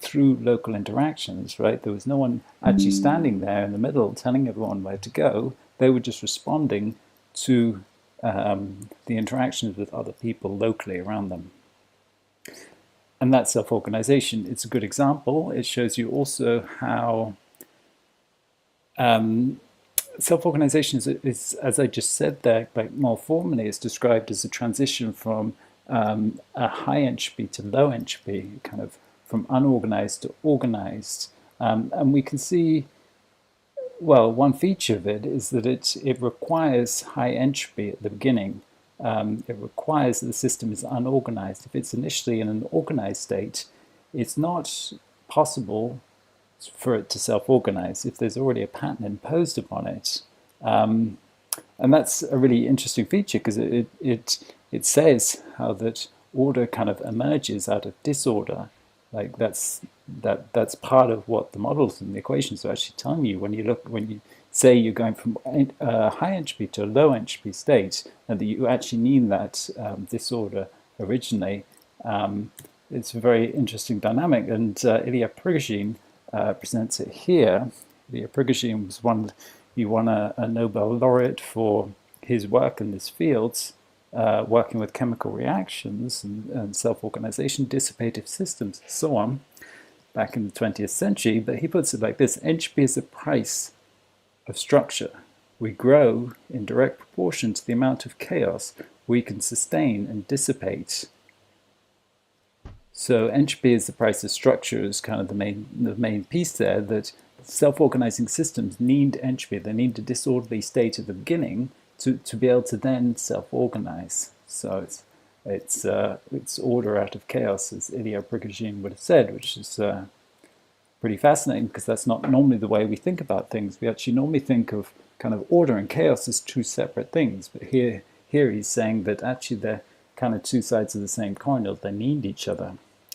through local interactions, right? There was no one actually standing there in the middle telling everyone where to go. They were just responding to the interactions with other people locally around them. And that's self-organization. It's a good example. It shows you also how self-organization is, as I just said there, like more formally, it's described as a transition from a high entropy to low entropy, kind of from unorganized to organized. And we can see, well, one feature of it is that it requires high entropy at the beginning. It requires that the system is unorganized. If it's initially in an organized state, it's not possible for it to self-organize if there's already a pattern imposed upon it. And that's a really interesting feature because it says how that order kind of emerges out of disorder. Like that's part of what the models and the equations are actually telling you when you say you're going from a high entropy to a low entropy state, and that you actually need that disorder originally. It's a very interesting dynamic, and Ilya Prigogine presents it here. Ilya Prigogine was he won a Nobel laureate for his work in this field, working with chemical reactions and self-organization, dissipative systems, and so on, back in the 20th century. But he puts it like this: entropy is the price of structure. We grow in direct proportion to the amount of chaos we can sustain and dissipate. So entropy is the price of structure is kind of the main piece there, that self-organizing systems need entropy. They need a disorderly state at the beginning to be able to then self-organize. So it's order out of chaos, as Ilya Prigogine would have said, which is pretty fascinating because that's not normally the way we think about things. We actually normally think of kind of order and chaos as two separate things, but here he's saying that actually they're kind of two sides of the same coin, or they need each other.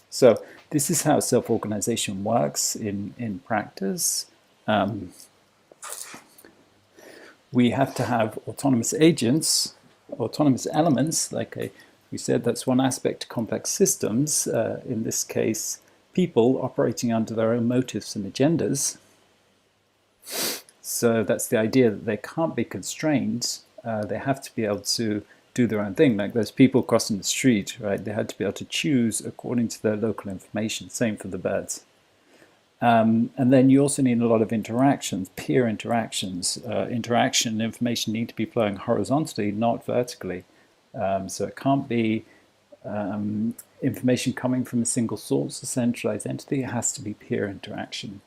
So this is how self-organization works in practice. We have to have autonomous agents, autonomous elements, like we said, that's one aspect to complex systems, in this case, people operating under their own motives and agendas. So that's the idea that they can't be constrained they have to be able to do their own thing. Like those people crossing the street, right? They had to be able to choose according to their local information. Same for the birds. And then you also need a lot of interactions, peer interactions. Interaction and information need to be flowing horizontally, not vertically. So it can't be information coming from a single source, a centralized entity. It has to be peer interaction.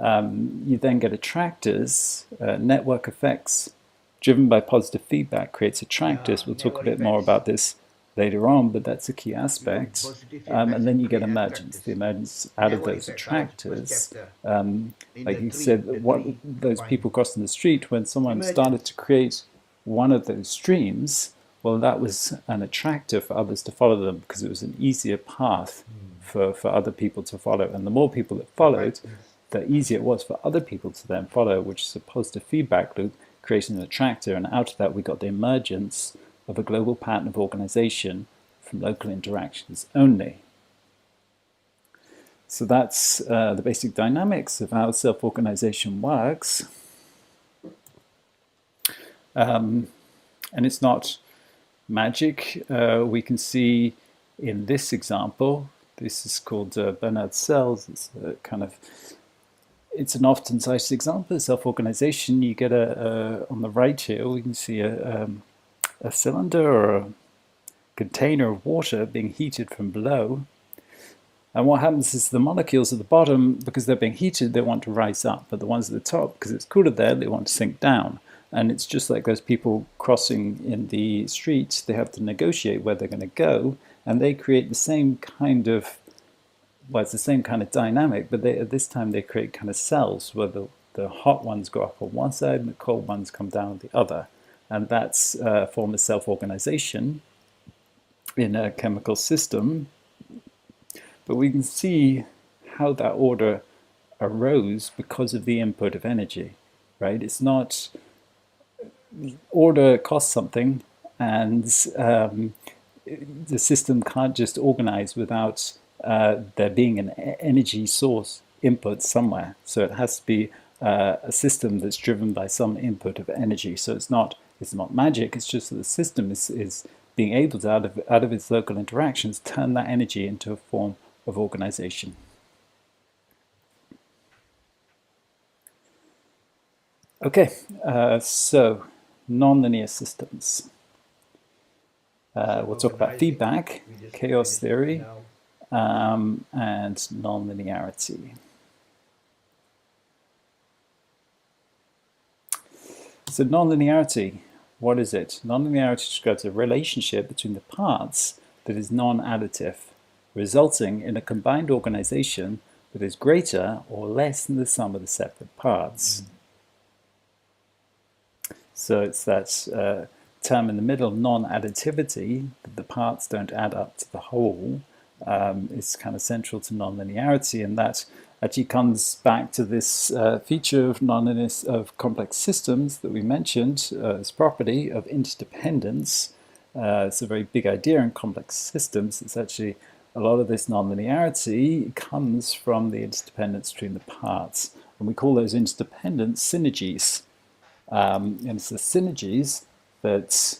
You then get attractors, network effects, driven by positive feedback creates attractors. We'll talk a bit more about this later on, but that's a key aspect. And then you get emergence, the emergence out of those attractors. Like you said, what those people crossing the street, when someone started to create one of those streams, well, that was an attractor for others to follow them because it was an easier path for other people to follow. And the more people that followed, the easier it was for other people to then follow, which is a positive feedback loop, creating an attractor. And out of that, we got the emergence of a global pattern of organization from local interactions only. So that's the basic dynamics of how self-organization works. And it's not magic. We can see in this example, this is called Bernard's cells. It's a kind of, it's an often cited example of self-organization. You get on the right here, we can see a cylinder or a container of water being heated from below. And what happens is the molecules at the bottom, because they're being heated, they want to rise up. But the ones at the top, because it's cooler there, they want to sink down. And it's just like those people crossing in the streets, they have to negotiate where they're going to go. And they create the same kind of, well, it's the same kind of dynamic, but at this time they create kind of cells where the hot ones go up on one side and the cold ones come down on the other. And that's a form of self-organization in a chemical system. But we can see how that order arose because of the input of energy, right? It's not, order costs something, and the system can't just organize without there being an energy source input somewhere. So it has to be a system that's driven by some input of energy. So it's not magic, it's just that the system is being able to, out of its local interactions, turn that energy into a form of organization. Okay, so nonlinear systems. We'll talk about feedback, chaos theory, and nonlinearity. So nonlinearity, what is it? Nonlinearity describes a relationship between the parts that is non-additive, resulting in a combined organization that is greater or less than the sum of the separate parts. So it's that term in the middle, non-additivity, that the parts don't add up to the whole, is kind of central to nonlinearity, and that actually comes back to this feature of nonlinear of complex systems that we mentioned, this property of interdependence. It's a very big idea in complex systems. It's actually a lot of this nonlinearity comes from the interdependence between the parts, and we call those interdependent synergies. And it's the synergies that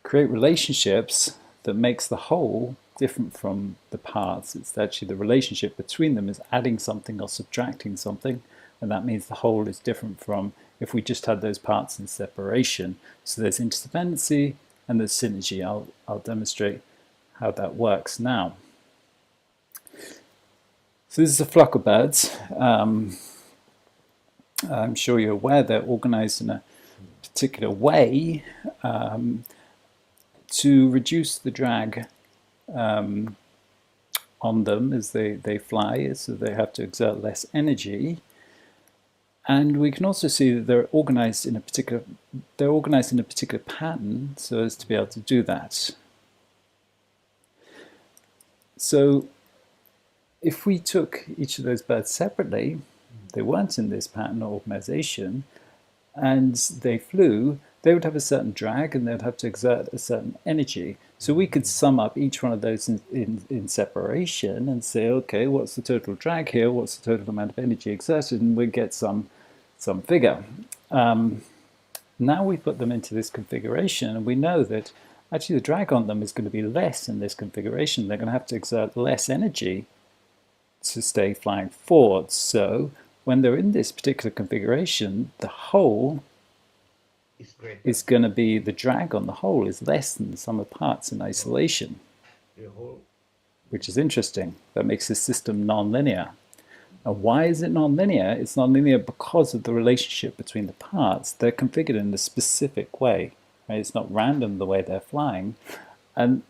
create relationships that makes the whole different from the parts. It's actually the relationship between them is adding something or subtracting something, and that means the whole is different from if we just had those parts in separation. So there's interdependency and there's synergy. I'll demonstrate how that works now. So this is a flock of birds. I'm sure you're aware they're organized in a particular way to reduce the drag on them as they fly, so they have to exert less energy. And we can also see that they're organized in a particular pattern so as to be able to do that. So if we took each of those birds separately, they weren't in this pattern or organization, and they flew, they would have a certain drag and they'd have to exert a certain energy. So we could sum up each one of those in separation and say, okay, what's the total drag here? What's the total amount of energy exerted? And we'd get some figure. now we put them into this configuration, and we know that actually the drag on them is going to be less in this configuration. They're going to have to exert less energy to stay flying forward. So when they're in this particular configuration, the whole is going to be, the drag on the whole is less than the sum of parts in isolation, which is interesting. That makes the system nonlinear. And why is it nonlinear? It's nonlinear because of the relationship between the parts. They're configured in a specific way. Right? It's not random the way they're flying. And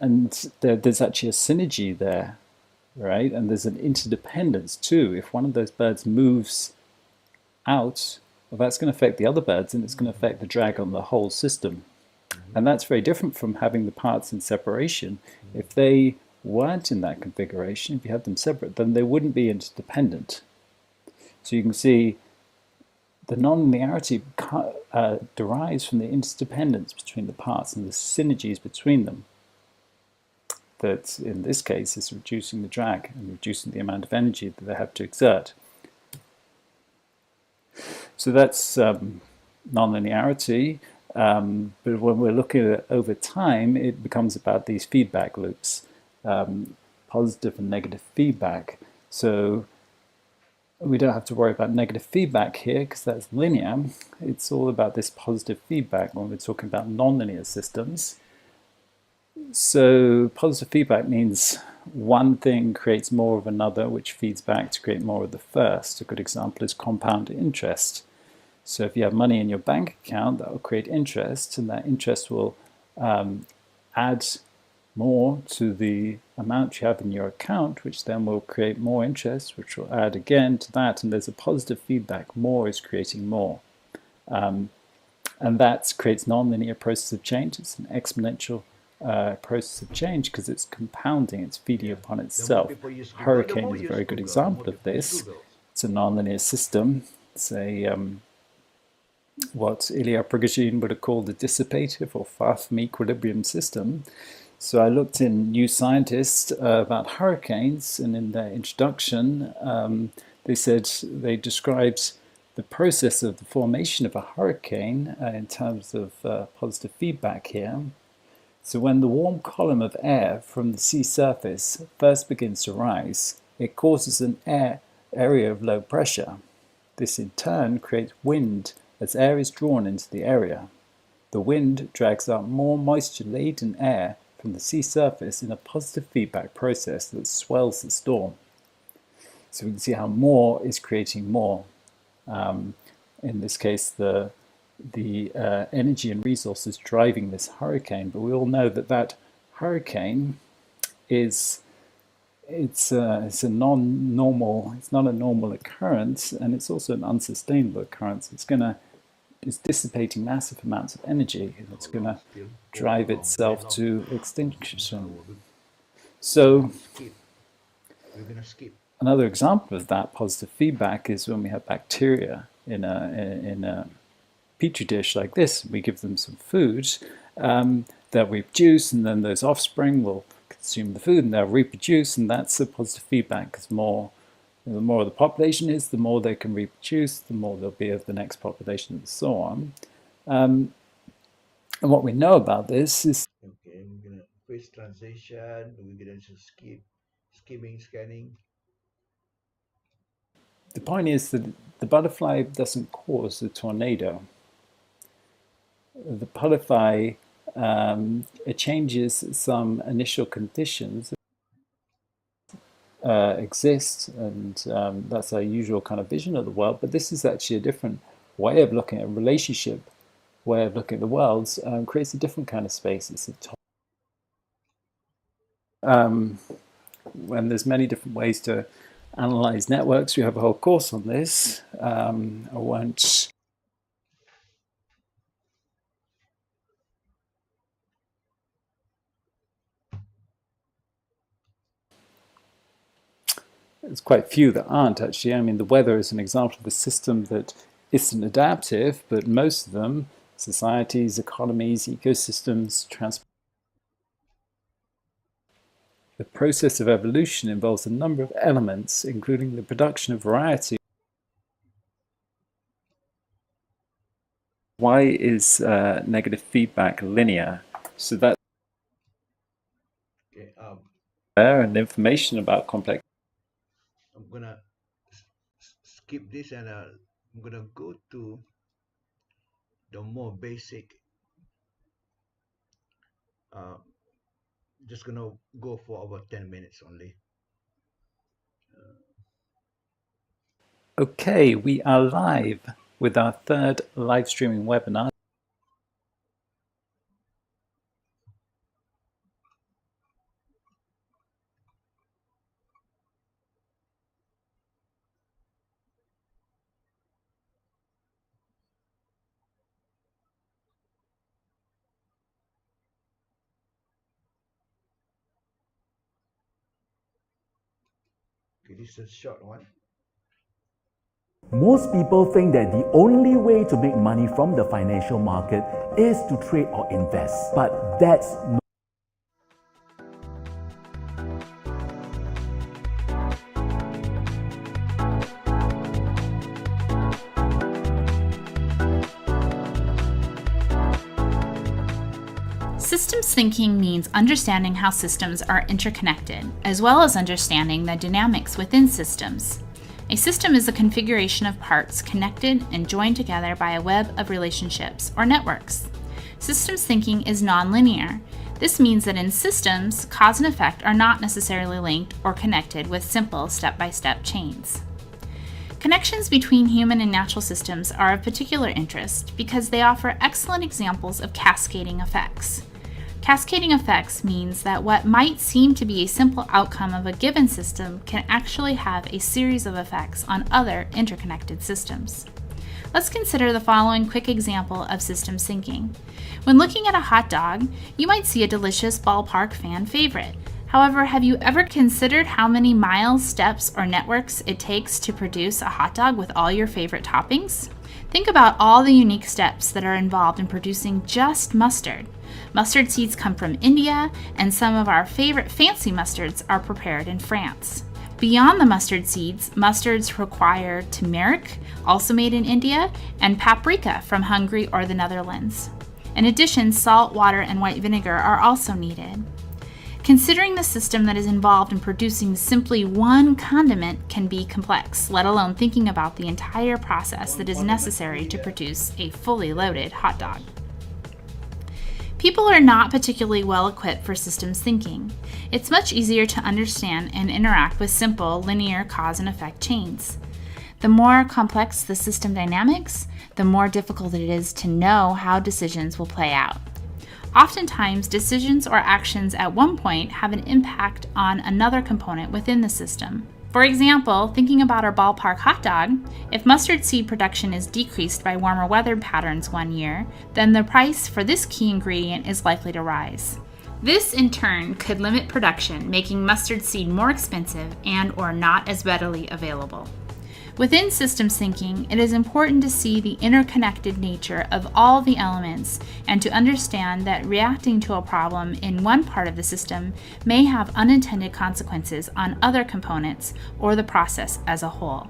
there's actually a synergy there, right? And there's an interdependence too. If one of those birds moves out, well, that's going to affect the other birds, and it's going to affect the drag on the whole system. And that's very different from having the parts in separation. If they weren't in that configuration, if you had them separate, then they wouldn't be interdependent. So you can see the nonlinearity derives from the interdependence between the parts and the synergies between them. That in this case is reducing the drag and reducing the amount of energy that they have to exert. So that's nonlinearity. But when we're looking at it over time, it becomes about these feedback loops. Positive and negative feedback. So we don't have to worry about negative feedback here because that's linear. It's all about this positive feedback when we're talking about nonlinear systems. So positive feedback means one thing creates more of another, which feeds back to create more of the first. A good example is compound interest. So if you have money in your bank account, that will create interest, and that interest will add more to the amount you have in your account, which then will create more interest, which will add again to that, and there's a positive feedback. More is creating more. And that creates non-linear process of change. It's an exponential process of change because it's compounding, it's feeding upon itself. Hurricane is a very good example of this. It's a non-linear system. It's a what Ilya Prigogine would have called a dissipative or far from equilibrium system. So I looked in New Scientist about hurricanes, and in their introduction they said they described the process of the formation of a hurricane in terms of positive feedback here. So when the warm column of air from the sea surface first begins to rise, it causes an area of low pressure. This in turn creates wind as air is drawn into the area. The wind drags out more moisture-laden air from the sea surface in a positive feedback process that swells the storm. So we can see how more is creating more. In this case, the energy and resources driving this hurricane, but we all know that that hurricane is it's a non-normal, it's not a normal occurrence, and it's also an unsustainable occurrence. It's dissipating massive amounts of energy, and it's going to drive itself to extinction. So another example of that positive feedback is when we have bacteria in a petri dish like this. We give them some food that we produce, and then those offspring will consume the food and they'll reproduce, and that's a positive feedback because the more the population is, the more they can reproduce, the more there'll be of the next population, and so on. And what we know about this is... Okay, we're going to face transition, we're going to skip skimming, scanning. The point is that the butterfly doesn't cause the tornado. The butterfly it changes some initial conditions exist, and that's our usual kind of vision of the world, but this is actually a different way of looking at a relationship, way of looking at the world, creates a different kind of space. It's when there's many different ways to analyze networks. We have a whole course on this. I won't... There's quite few that aren't, actually. I mean, the weather is an example of a system that isn't adaptive, but most of them, societies, economies, ecosystems, transport. The process of evolution involves a number of elements, including the production of variety why is negative feedback linear? So that's there, and information about complex. I'm gonna skip this and I'm gonna go to the more basic. Just gonna go for about 10 minutes only. Okay, we are live with our third live streaming webinar. Okay, this is a short one. Most people think that the only way to make money from the financial market is to trade or invest, but that's not. Systems thinking means understanding how systems are interconnected, as well as understanding the dynamics within systems. A system is a configuration of parts connected and joined together by a web of relationships or networks. Systems thinking is nonlinear. This means that in systems, cause and effect are not necessarily linked or connected with simple step-by-step chains. Connections between human and natural systems are of particular interest because they offer excellent examples of cascading effects. Cascading effects means that what might seem to be a simple outcome of a given system can actually have a series of effects on other interconnected systems. Let's consider the following quick example of systems thinking. When looking at a hot dog, you might see a delicious ballpark fan favorite. However, have you ever considered how many miles, steps, or networks it takes to produce a hot dog with all your favorite toppings? Think about all the unique steps that are involved in producing just mustard. Mustard seeds come from India, and some of our favorite fancy mustards are prepared in France. Beyond the mustard seeds, mustards require turmeric, also made in India, and paprika from Hungary or the Netherlands. In addition, salt, water, and white vinegar are also needed. Considering the system that is involved in producing simply one condiment can be complex, let alone thinking about the entire process that is necessary to produce a fully loaded hot dog. People are not particularly well equipped for systems thinking. It's much easier to understand and interact with simple, linear cause and effect chains. The more complex the system dynamics, the more difficult it is to know how decisions will play out. Oftentimes, decisions or actions at one point have an impact on another component within the system. For example, thinking about our ballpark hot dog, if mustard seed production is decreased by warmer weather patterns one year, then the price for this key ingredient is likely to rise. This, in turn, could limit production, making mustard seed more expensive and/or not as readily available. Within systems thinking, it is important to see the interconnected nature of all the elements and to understand that reacting to a problem in one part of the system may have unintended consequences on other components or the process as a whole.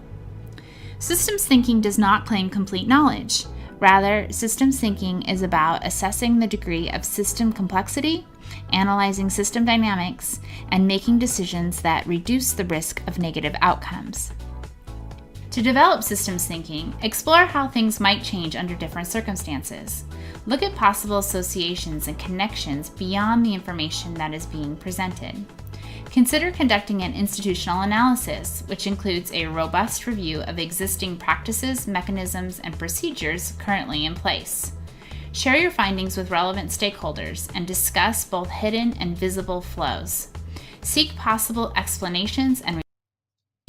Systems thinking does not claim complete knowledge. Rather, systems thinking is about assessing the degree of system complexity, analyzing system dynamics, and making decisions that reduce the risk of negative outcomes. To develop systems thinking, explore how things might change under different circumstances. Look at possible associations and connections beyond the information that is being presented. Consider conducting an institutional analysis, which includes a robust review of existing practices, mechanisms, and procedures currently in place. Share your findings with relevant stakeholders and discuss both hidden and visible flows. Seek possible explanations and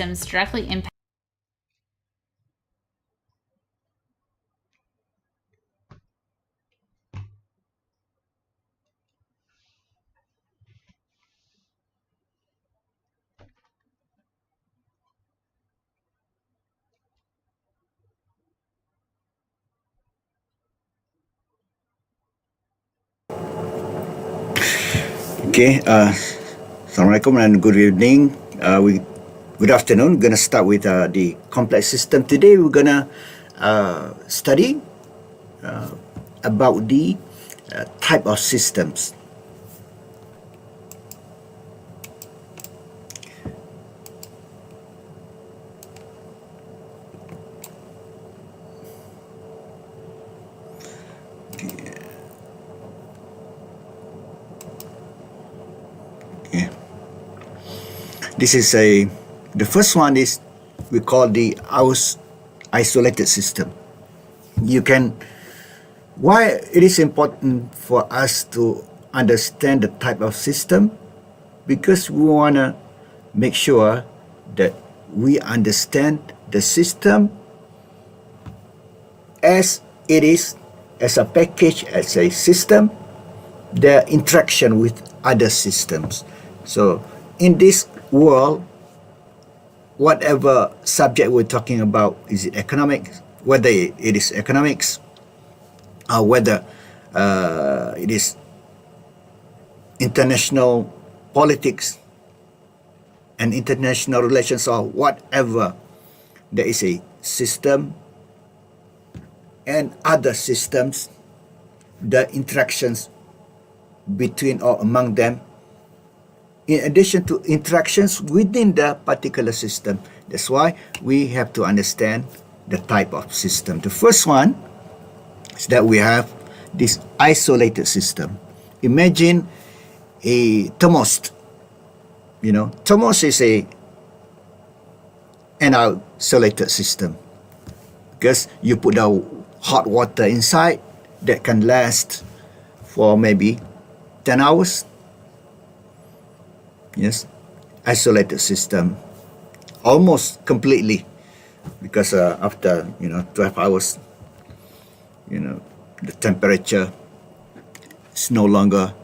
systems directly impact. Okay, Assalamualaikum and good evening. Good afternoon. We're going to start with the complex system. Today we're going to study about the type of systems. Okay. This is the first one is we call the isolated system. You can, why it is important for us to understand the type of system, because we want to make sure that we understand the system as it is, as a package, as a system, their interaction with other systems. So in this world, whatever subject we're talking about, is it economics, whether it is economics, or whether it is international politics and international relations, or whatever, there is a system and other systems, the interactions between or among them, in addition to interactions within the particular system. That's why we have to understand the type of system. The first one is that we have this isolated system. Imagine a thermos. Thermos is an isolated system, because you put the hot water inside that can last for maybe 10 hours. Yes, isolated system, almost completely, because after 12 hours, the temperature is no longer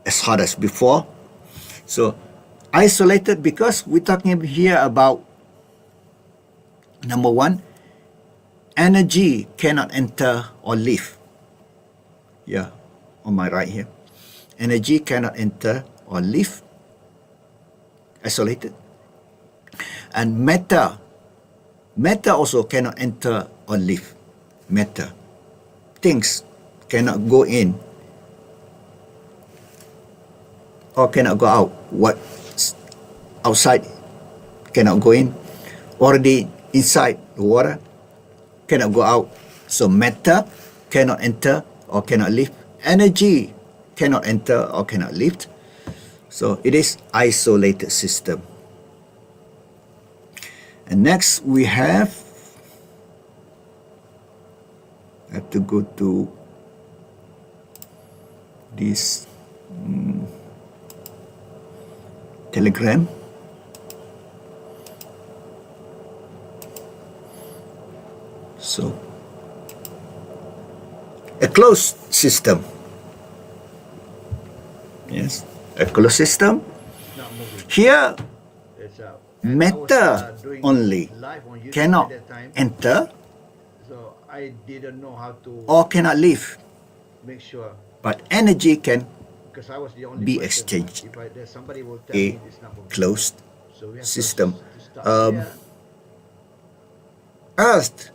as hot as before. So isolated, because we're talking here about, number one, energy cannot enter or leave. Yeah, on my right here, energy cannot enter or leave, isolated. And matter also cannot enter or leave. Matter, things cannot go in or cannot go out. What's outside cannot go in, already inside the water cannot go out. So matter cannot enter or cannot leave. Energy cannot enter or cannot leave. So it is isolated system. And next we have to go to this telegram. So a closed system. Yes, a closed system. Here, matter only cannot enter or cannot leave, but energy can be exchanged. A closed system. Earth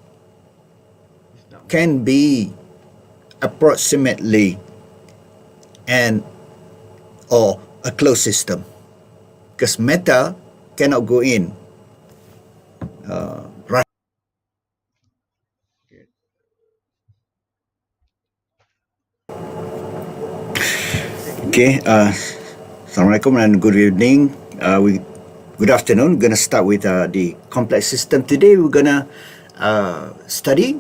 can be approximately or a closed system, because matter cannot go in. Okay, Assalamualaikum and good evening. Good afternoon. We're going to start with the complex system. Today we're going to study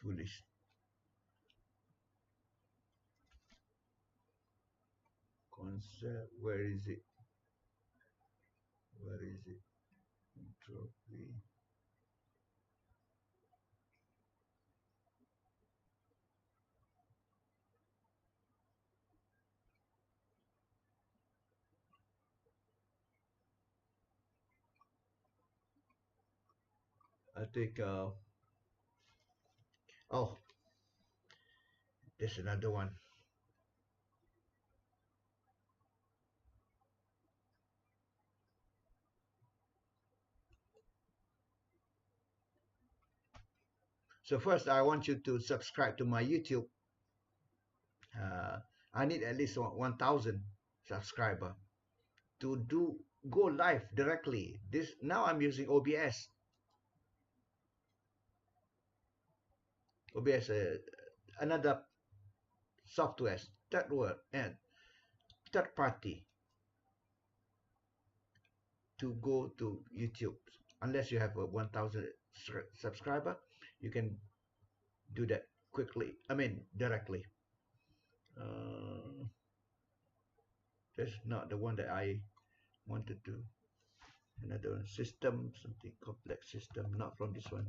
foolish. Concept, where is it? Entropy. I think, oh, there's another one. So first, I want you to subscribe to my YouTube. I need at least 1,000 subscriber to go live directly. This now I'm using OBS. OBS, another software, third party to go to YouTube. Unless you have a 1,000 subscriber, you can do that quickly. I mean, directly. That's not the one that I wanted to. Another one, system, something complex system, not from this one.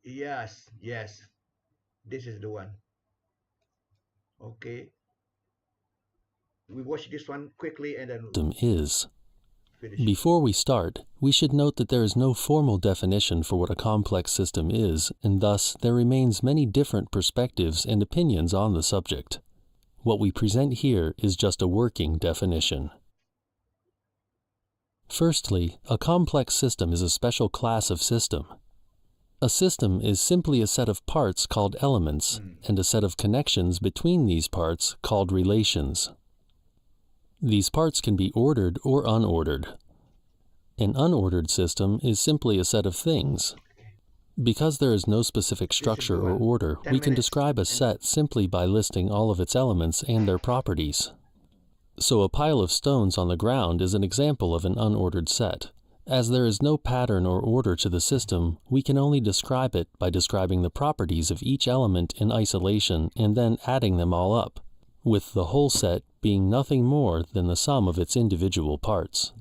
Yes, this is the one. Okay, we watch this one quickly and then is. Before we start, we should note that there is no formal definition for what a complex system is, and thus there remains many different perspectives and opinions on the subject. What we present here is just a working definition. Firstly, a complex system is a special class of system. A system is simply a set of parts called elements, and a set of connections between these parts called relations. These parts can be ordered or unordered. An unordered system is simply a set of things. Because there is no specific structure or order, we can describe a set simply by listing all of its elements and their properties. So a pile of stones on the ground is an example of an unordered set. As there is no pattern or order to the system, we can only describe it by describing the properties of each element in isolation and then adding them all up, with the whole set being nothing more than the sum of its individual parts.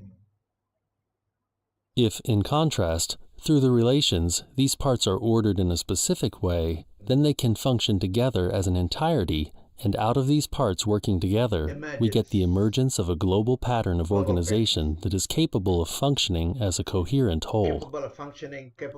If, in contrast, through the relations, these parts are ordered in a specific way, then they can function together as an entirety, and out of these parts working together, we get the emergence of a global pattern of organization that is capable of functioning as a coherent whole.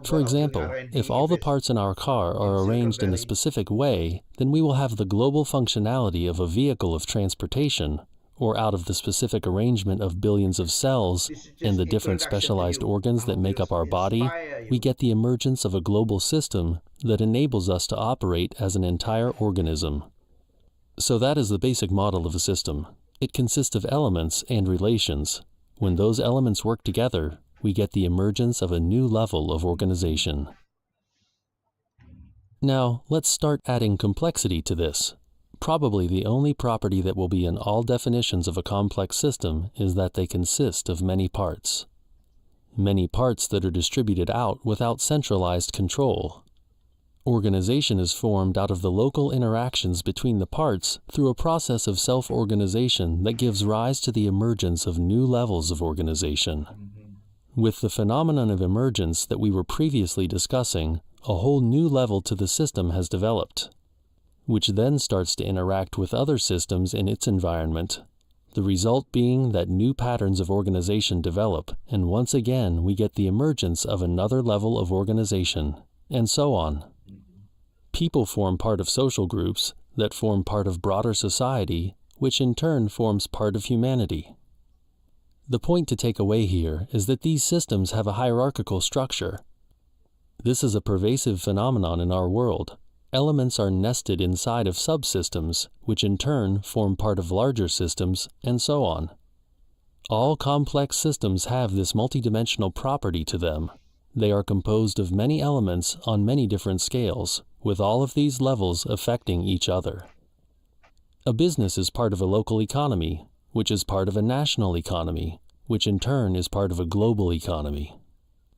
For example, if all the parts in our car are arranged in a specific way, then we will have the global functionality of a vehicle of transportation, or out of the specific arrangement of billions of cells and the different specialized organs that make up our body, we get the emergence of a global system that enables us to operate as an entire organism. So that is the basic model of a system. It consists of elements and relations. When those elements work together, we get the emergence of a new level of organization. Now, let's start adding complexity to this. Probably the only property that will be in all definitions of a complex system is that they consist of many parts. Many parts that are distributed out without centralized control. Organization is formed out of the local interactions between the parts through a process of self-organization that gives rise to the emergence of new levels of organization. With the phenomenon of emergence that we were previously discussing, a whole new level to the system has developed, which then starts to interact with other systems in its environment. The result being that new patterns of organization develop, and once again we get the emergence of another level of organization, and so on. People form part of social groups that form part of broader society, which in turn forms part of humanity. The point to take away here is that these systems have a hierarchical structure. This is a pervasive phenomenon in our world. Elements are nested inside of subsystems, which in turn form part of larger systems, and so on. All complex systems have this multidimensional property to them. They are composed of many elements on many different scales, with all of these levels affecting each other. A business is part of a local economy, which is part of a national economy, which in turn is part of a global economy.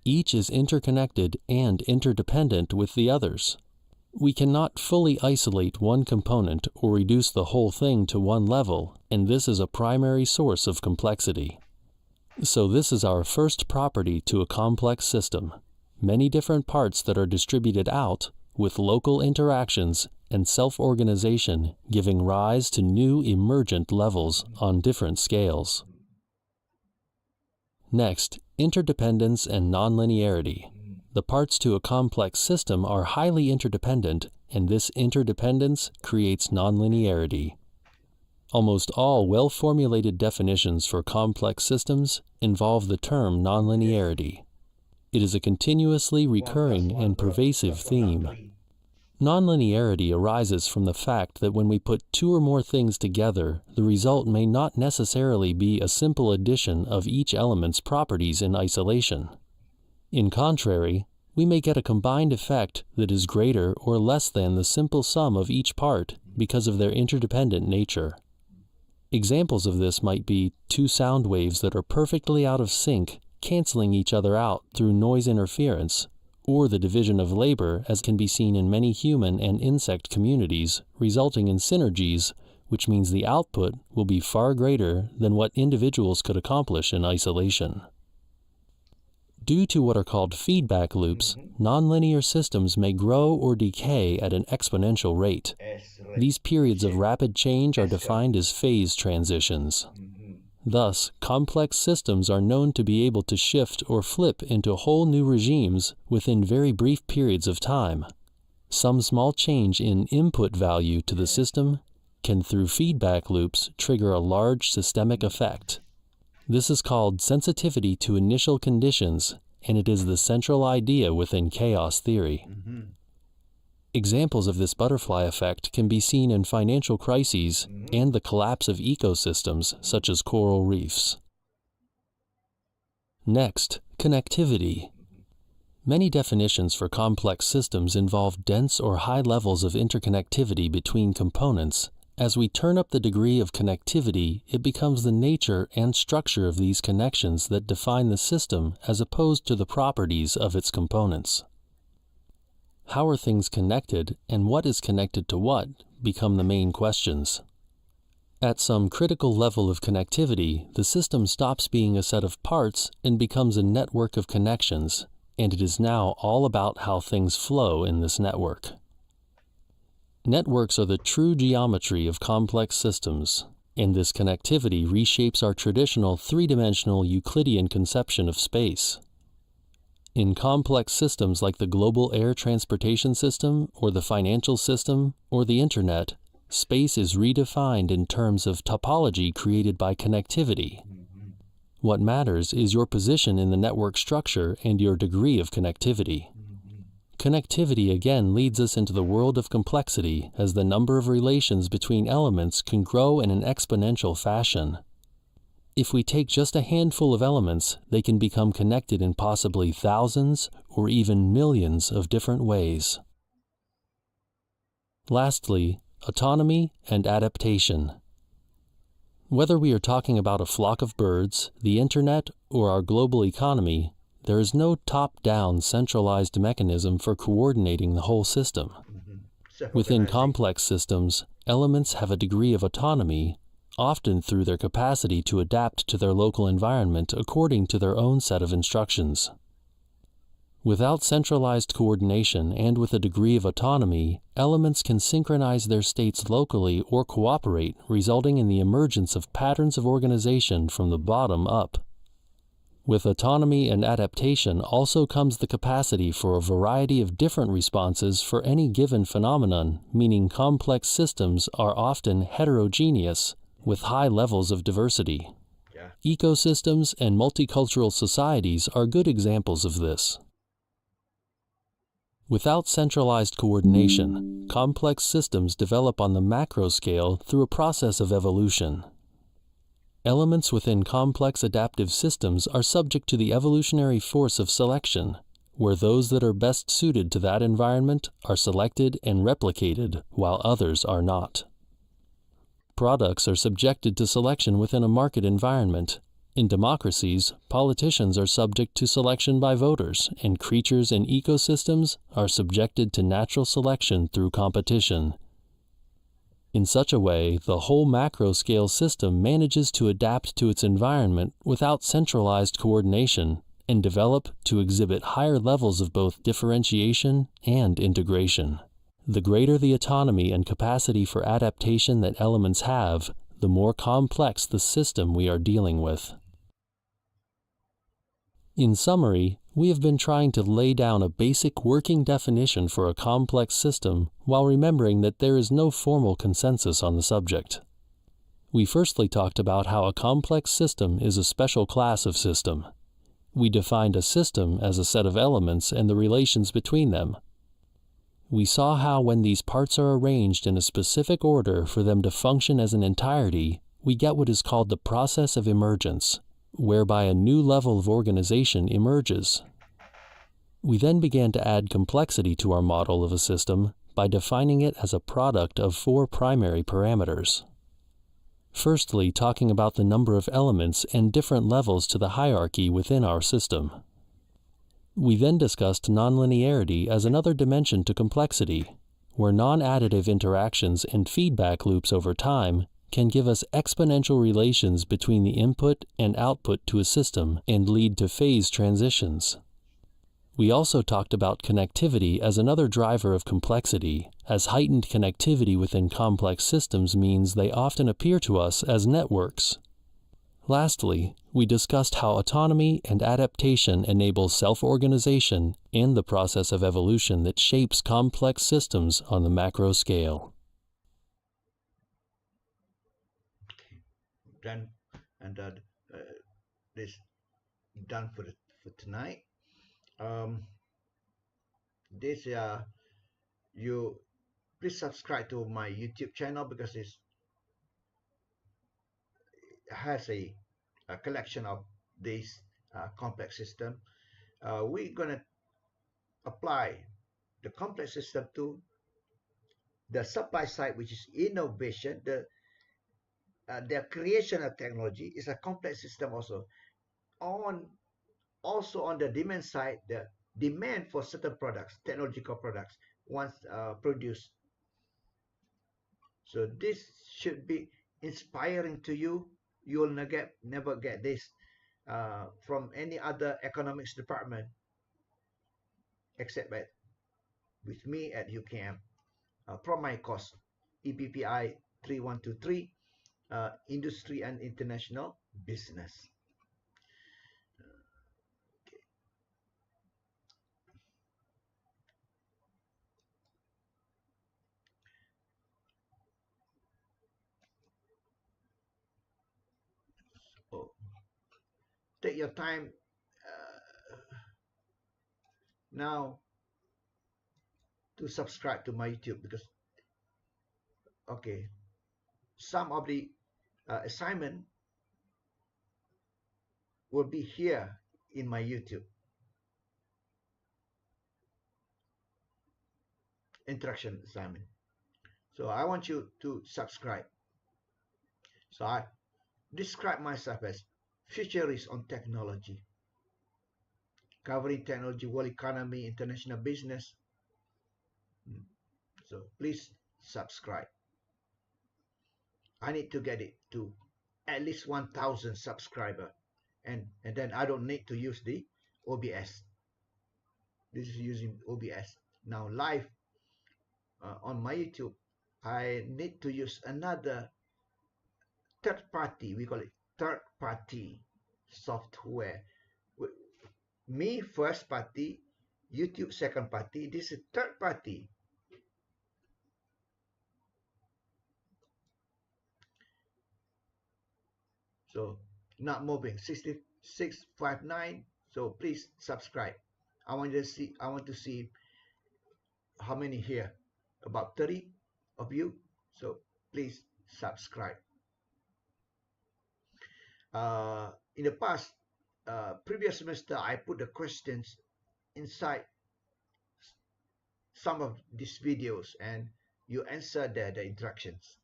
Each is interconnected and interdependent with the others. We cannot fully isolate one component or reduce the whole thing to one level, and this is a primary source of complexity. So this is our first property to a complex system. Many different parts that are distributed out with local interactions and self-organization, giving rise to new emergent levels on different scales. Next, interdependence and nonlinearity. The parts to a complex system are highly interdependent, and this interdependence creates nonlinearity. Almost all well-formulated definitions for complex systems involve the term nonlinearity. It is a continuously recurring and pervasive theme. Nonlinearity arises from the fact that when we put two or more things together, the result may not necessarily be a simple addition of each element's properties in isolation. In contrary, we may get a combined effect that is greater or less than the simple sum of each part because of their interdependent nature. Examples of this might be two sound waves that are perfectly out of sync, canceling each other out through noise interference, or the division of labor as can be seen in many human and insect communities, resulting in synergies, which means the output will be far greater than what individuals could accomplish in isolation. Due to what are called feedback loops, nonlinear systems may grow or decay at an exponential rate. These periods of rapid change are defined as phase transitions. Thus, complex systems are known to be able to shift or flip into whole new regimes within very brief periods of time. Some small change in input value to the system can, through feedback loops, trigger a large systemic effect. This is called sensitivity to initial conditions, and it is the central idea within chaos theory. Examples of this butterfly effect can be seen in financial crises and the collapse of ecosystems such as coral reefs. Next, connectivity. Many definitions for complex systems involve dense or high levels of interconnectivity between components. As we turn up the degree of connectivity, it becomes the nature and structure of these connections that define the system as opposed to the properties of its components. How are things connected, and what is connected to what, become the main questions. At some critical level of connectivity, the system stops being a set of parts and becomes a network of connections, and it is now all about how things flow in this network. Networks are the true geometry of complex systems, and this connectivity reshapes our traditional three-dimensional Euclidean conception of space. In complex systems like the global air transportation system, or the financial system, or the internet, space is redefined in terms of topology created by connectivity. What matters is your position in the network structure and your degree of connectivity. Connectivity again leads us into the world of complexity as the number of relations between elements can grow in an exponential fashion. If we take just a handful of elements, they can become connected in possibly thousands or even millions of different ways. Lastly, autonomy and adaptation. Whether we are talking about a flock of birds, the internet, or our global economy, there is no top-down centralized mechanism for coordinating the whole system. Within complex systems, elements have a degree of autonomy, often through their capacity to adapt to their local environment according to their own set of instructions. Without centralized coordination and with a degree of autonomy, elements can synchronize their states locally or cooperate, resulting in the emergence of patterns of organization from the bottom up. With autonomy and adaptation also comes the capacity for a variety of different responses for any given phenomenon, meaning complex systems are often heterogeneous, with high levels of diversity. Ecosystems and multicultural societies are good examples of this. Without centralized coordination, complex systems develop on the macro scale through a process of evolution. Elements within complex adaptive systems are subject to the evolutionary force of selection, where those that are best suited to that environment are selected and replicated, while others are not. Products are subjected to selection within a market environment. In democracies, politicians are subject to selection by voters, and creatures in ecosystems are subjected to natural selection through competition. In such a way, the whole macro-scale system manages to adapt to its environment without centralized coordination and develop to exhibit higher levels of both differentiation and integration. The greater the autonomy and capacity for adaptation that elements have, the more complex the system we are dealing with. In summary, we have been trying to lay down a basic working definition for a complex system while remembering that there is no formal consensus on the subject. We firstly talked about how a complex system is a special class of system. We defined a system as a set of elements and the relations between them. We saw how when these parts are arranged in a specific order for them to function as an entirety, we get what is called the process of emergence, whereby a new level of organization emerges. We then began to add complexity to our model of a system by defining it as a product of 4 primary parameters. Firstly, talking about the number of elements and different levels to the hierarchy within our system. We then discussed nonlinearity as another dimension to complexity, where non-additive interactions and feedback loops over time can give us exponential relations between the input and output to a system and lead to phase transitions. We also talked about connectivity as another driver of complexity, as heightened connectivity within complex systems means they often appear to us as networks. Lastly, we discussed how autonomy and adaptation enable self-organization and the process of evolution that shapes complex systems on the macro scale. Done, and this done for tonight. You please subscribe to my YouTube channel because it has a collection of this complex system. We're gonna apply the complex system to the supply side, which is innovation. The creation of technology is a complex system also. Also on the demand side, the demand for certain products, technological products, once produced. So this should be inspiring to you. You will never get this from any other economics department except with me at UKM. From my course, EPPI 3123, Industry and International Business. So take your time now to subscribe to my YouTube because okay, some of the assignment will be here in my YouTube. Interaction assignment. So I want you to subscribe. So I describe myself as futurist on technology, covering technology, world economy, international business. So please subscribe. I need to get it to at least 1,000 subscriber, and then I don't need to use the OBS. This is using OBS now live on my YouTube. I need to use another third party, we call it third party software. Me first party, YouTube second party, this is third party. So not moving 6659. So please subscribe. I want to see how many here, about 30 of you. So please subscribe. In the past, previous semester, I put the questions inside some of these videos and you answer the instructions.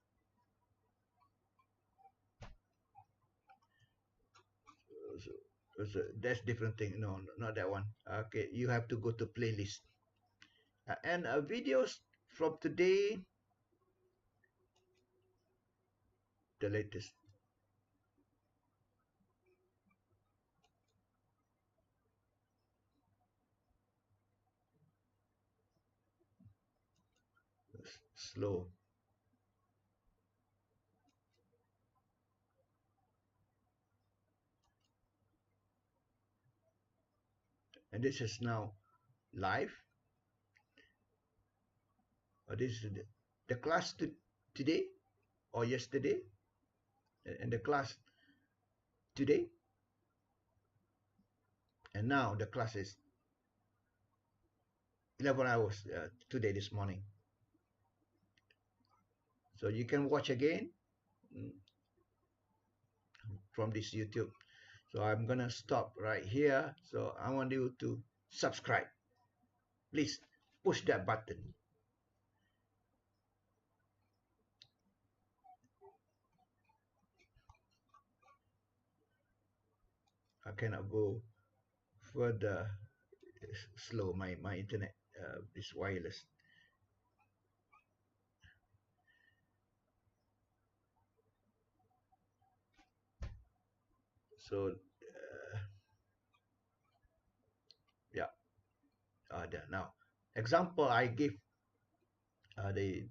So that's different thing. No, not that one. Okay, you have to go to playlist. And videos from today, the latest. slow. And this is now live. This is the class today or yesterday, and the class today, and now the class is 11 hours today, this morning. So you can watch again from this YouTube. So I'm gonna stop right here. So I want you to subscribe. Please push that button. I cannot go further. It's slow. My internet is wireless. So yeah, there. Now example I give the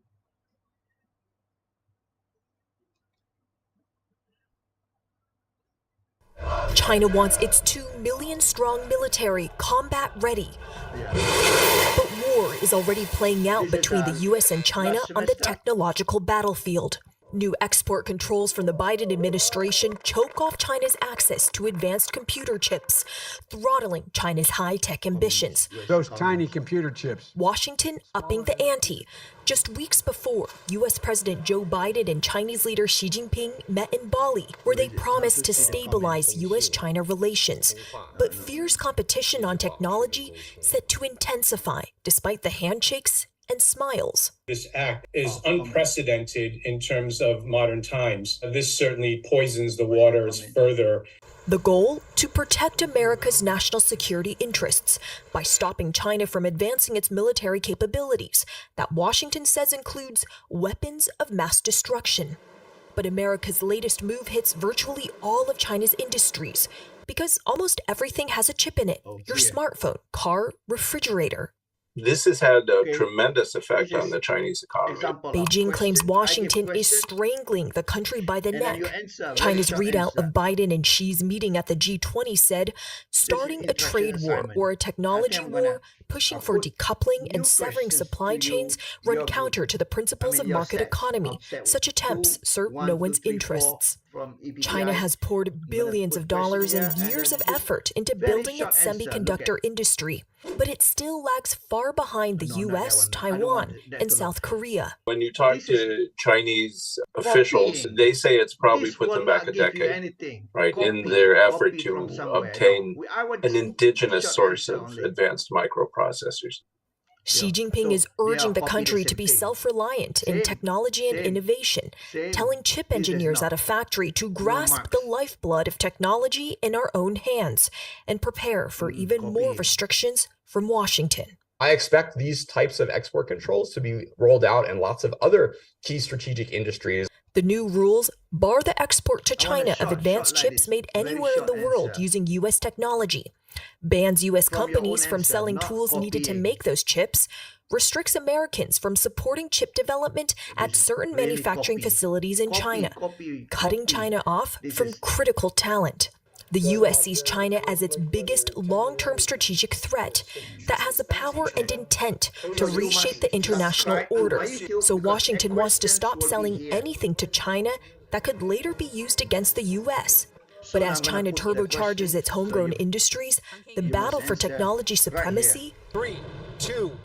China wants its 2 million strong military combat ready. But war is already playing out between the US and China on the technological battlefield. New export controls from the Biden administration choke off China's access to advanced computer chips, throttling China's high-tech ambitions. Those tiny computer chips. Washington upping the ante. Just weeks before, U.S. President Joe Biden and Chinese leader Xi Jinping met in Bali, where they promised to stabilize U.S.-China relations. But fierce competition on technology set to intensify, despite the handshakes and smiles. This act is unprecedented in terms of modern times. This certainly poisons the waters further. The goal? To protect America's national security interests by stopping China from advancing its military capabilities that Washington says includes weapons of mass destruction. But America's latest move hits virtually all of China's industries because almost everything has a chip in it. Your smartphone, car, refrigerator. This has had a tremendous effect on the Chinese economy. Beijing claims Washington is strangling the country by the neck. China's readout of Biden and Xi's meeting at the G20 said, starting a trade war or a technology war, pushing for decoupling and severing supply chains run counter to the principles of market economy. Such attempts serve no one's interests. China has poured billions of dollars and years of effort into building its semiconductor industry, but it still lags far behind the US, Taiwan, and South Korea. When you talk to Chinese officials, they say it's probably put them back a decade, right, in their effort to obtain an indigenous source of advanced microprocessors. Xi Jinping is urging the country to be self-reliant in technology and innovation, telling chip engineers at a factory to grasp the lifeblood of technology in our own hands and prepare for even more restrictions from Washington. I expect these types of export controls to be rolled out in lots of other key strategic industries. The new rules bar the export to China of advanced chips made anywhere in the world using U.S. technology, bans U.S. companies from selling tools needed to make those chips, restricts Americans from supporting chip development at certain manufacturing facilities in China, cutting China off from critical talent. The U.S. sees China as its biggest long-term strategic threat that has the power and intent to reshape the international order. So Washington wants to stop selling anything to China that could later be used against the U.S. But as China turbocharges its homegrown industries, the battle for technology supremacy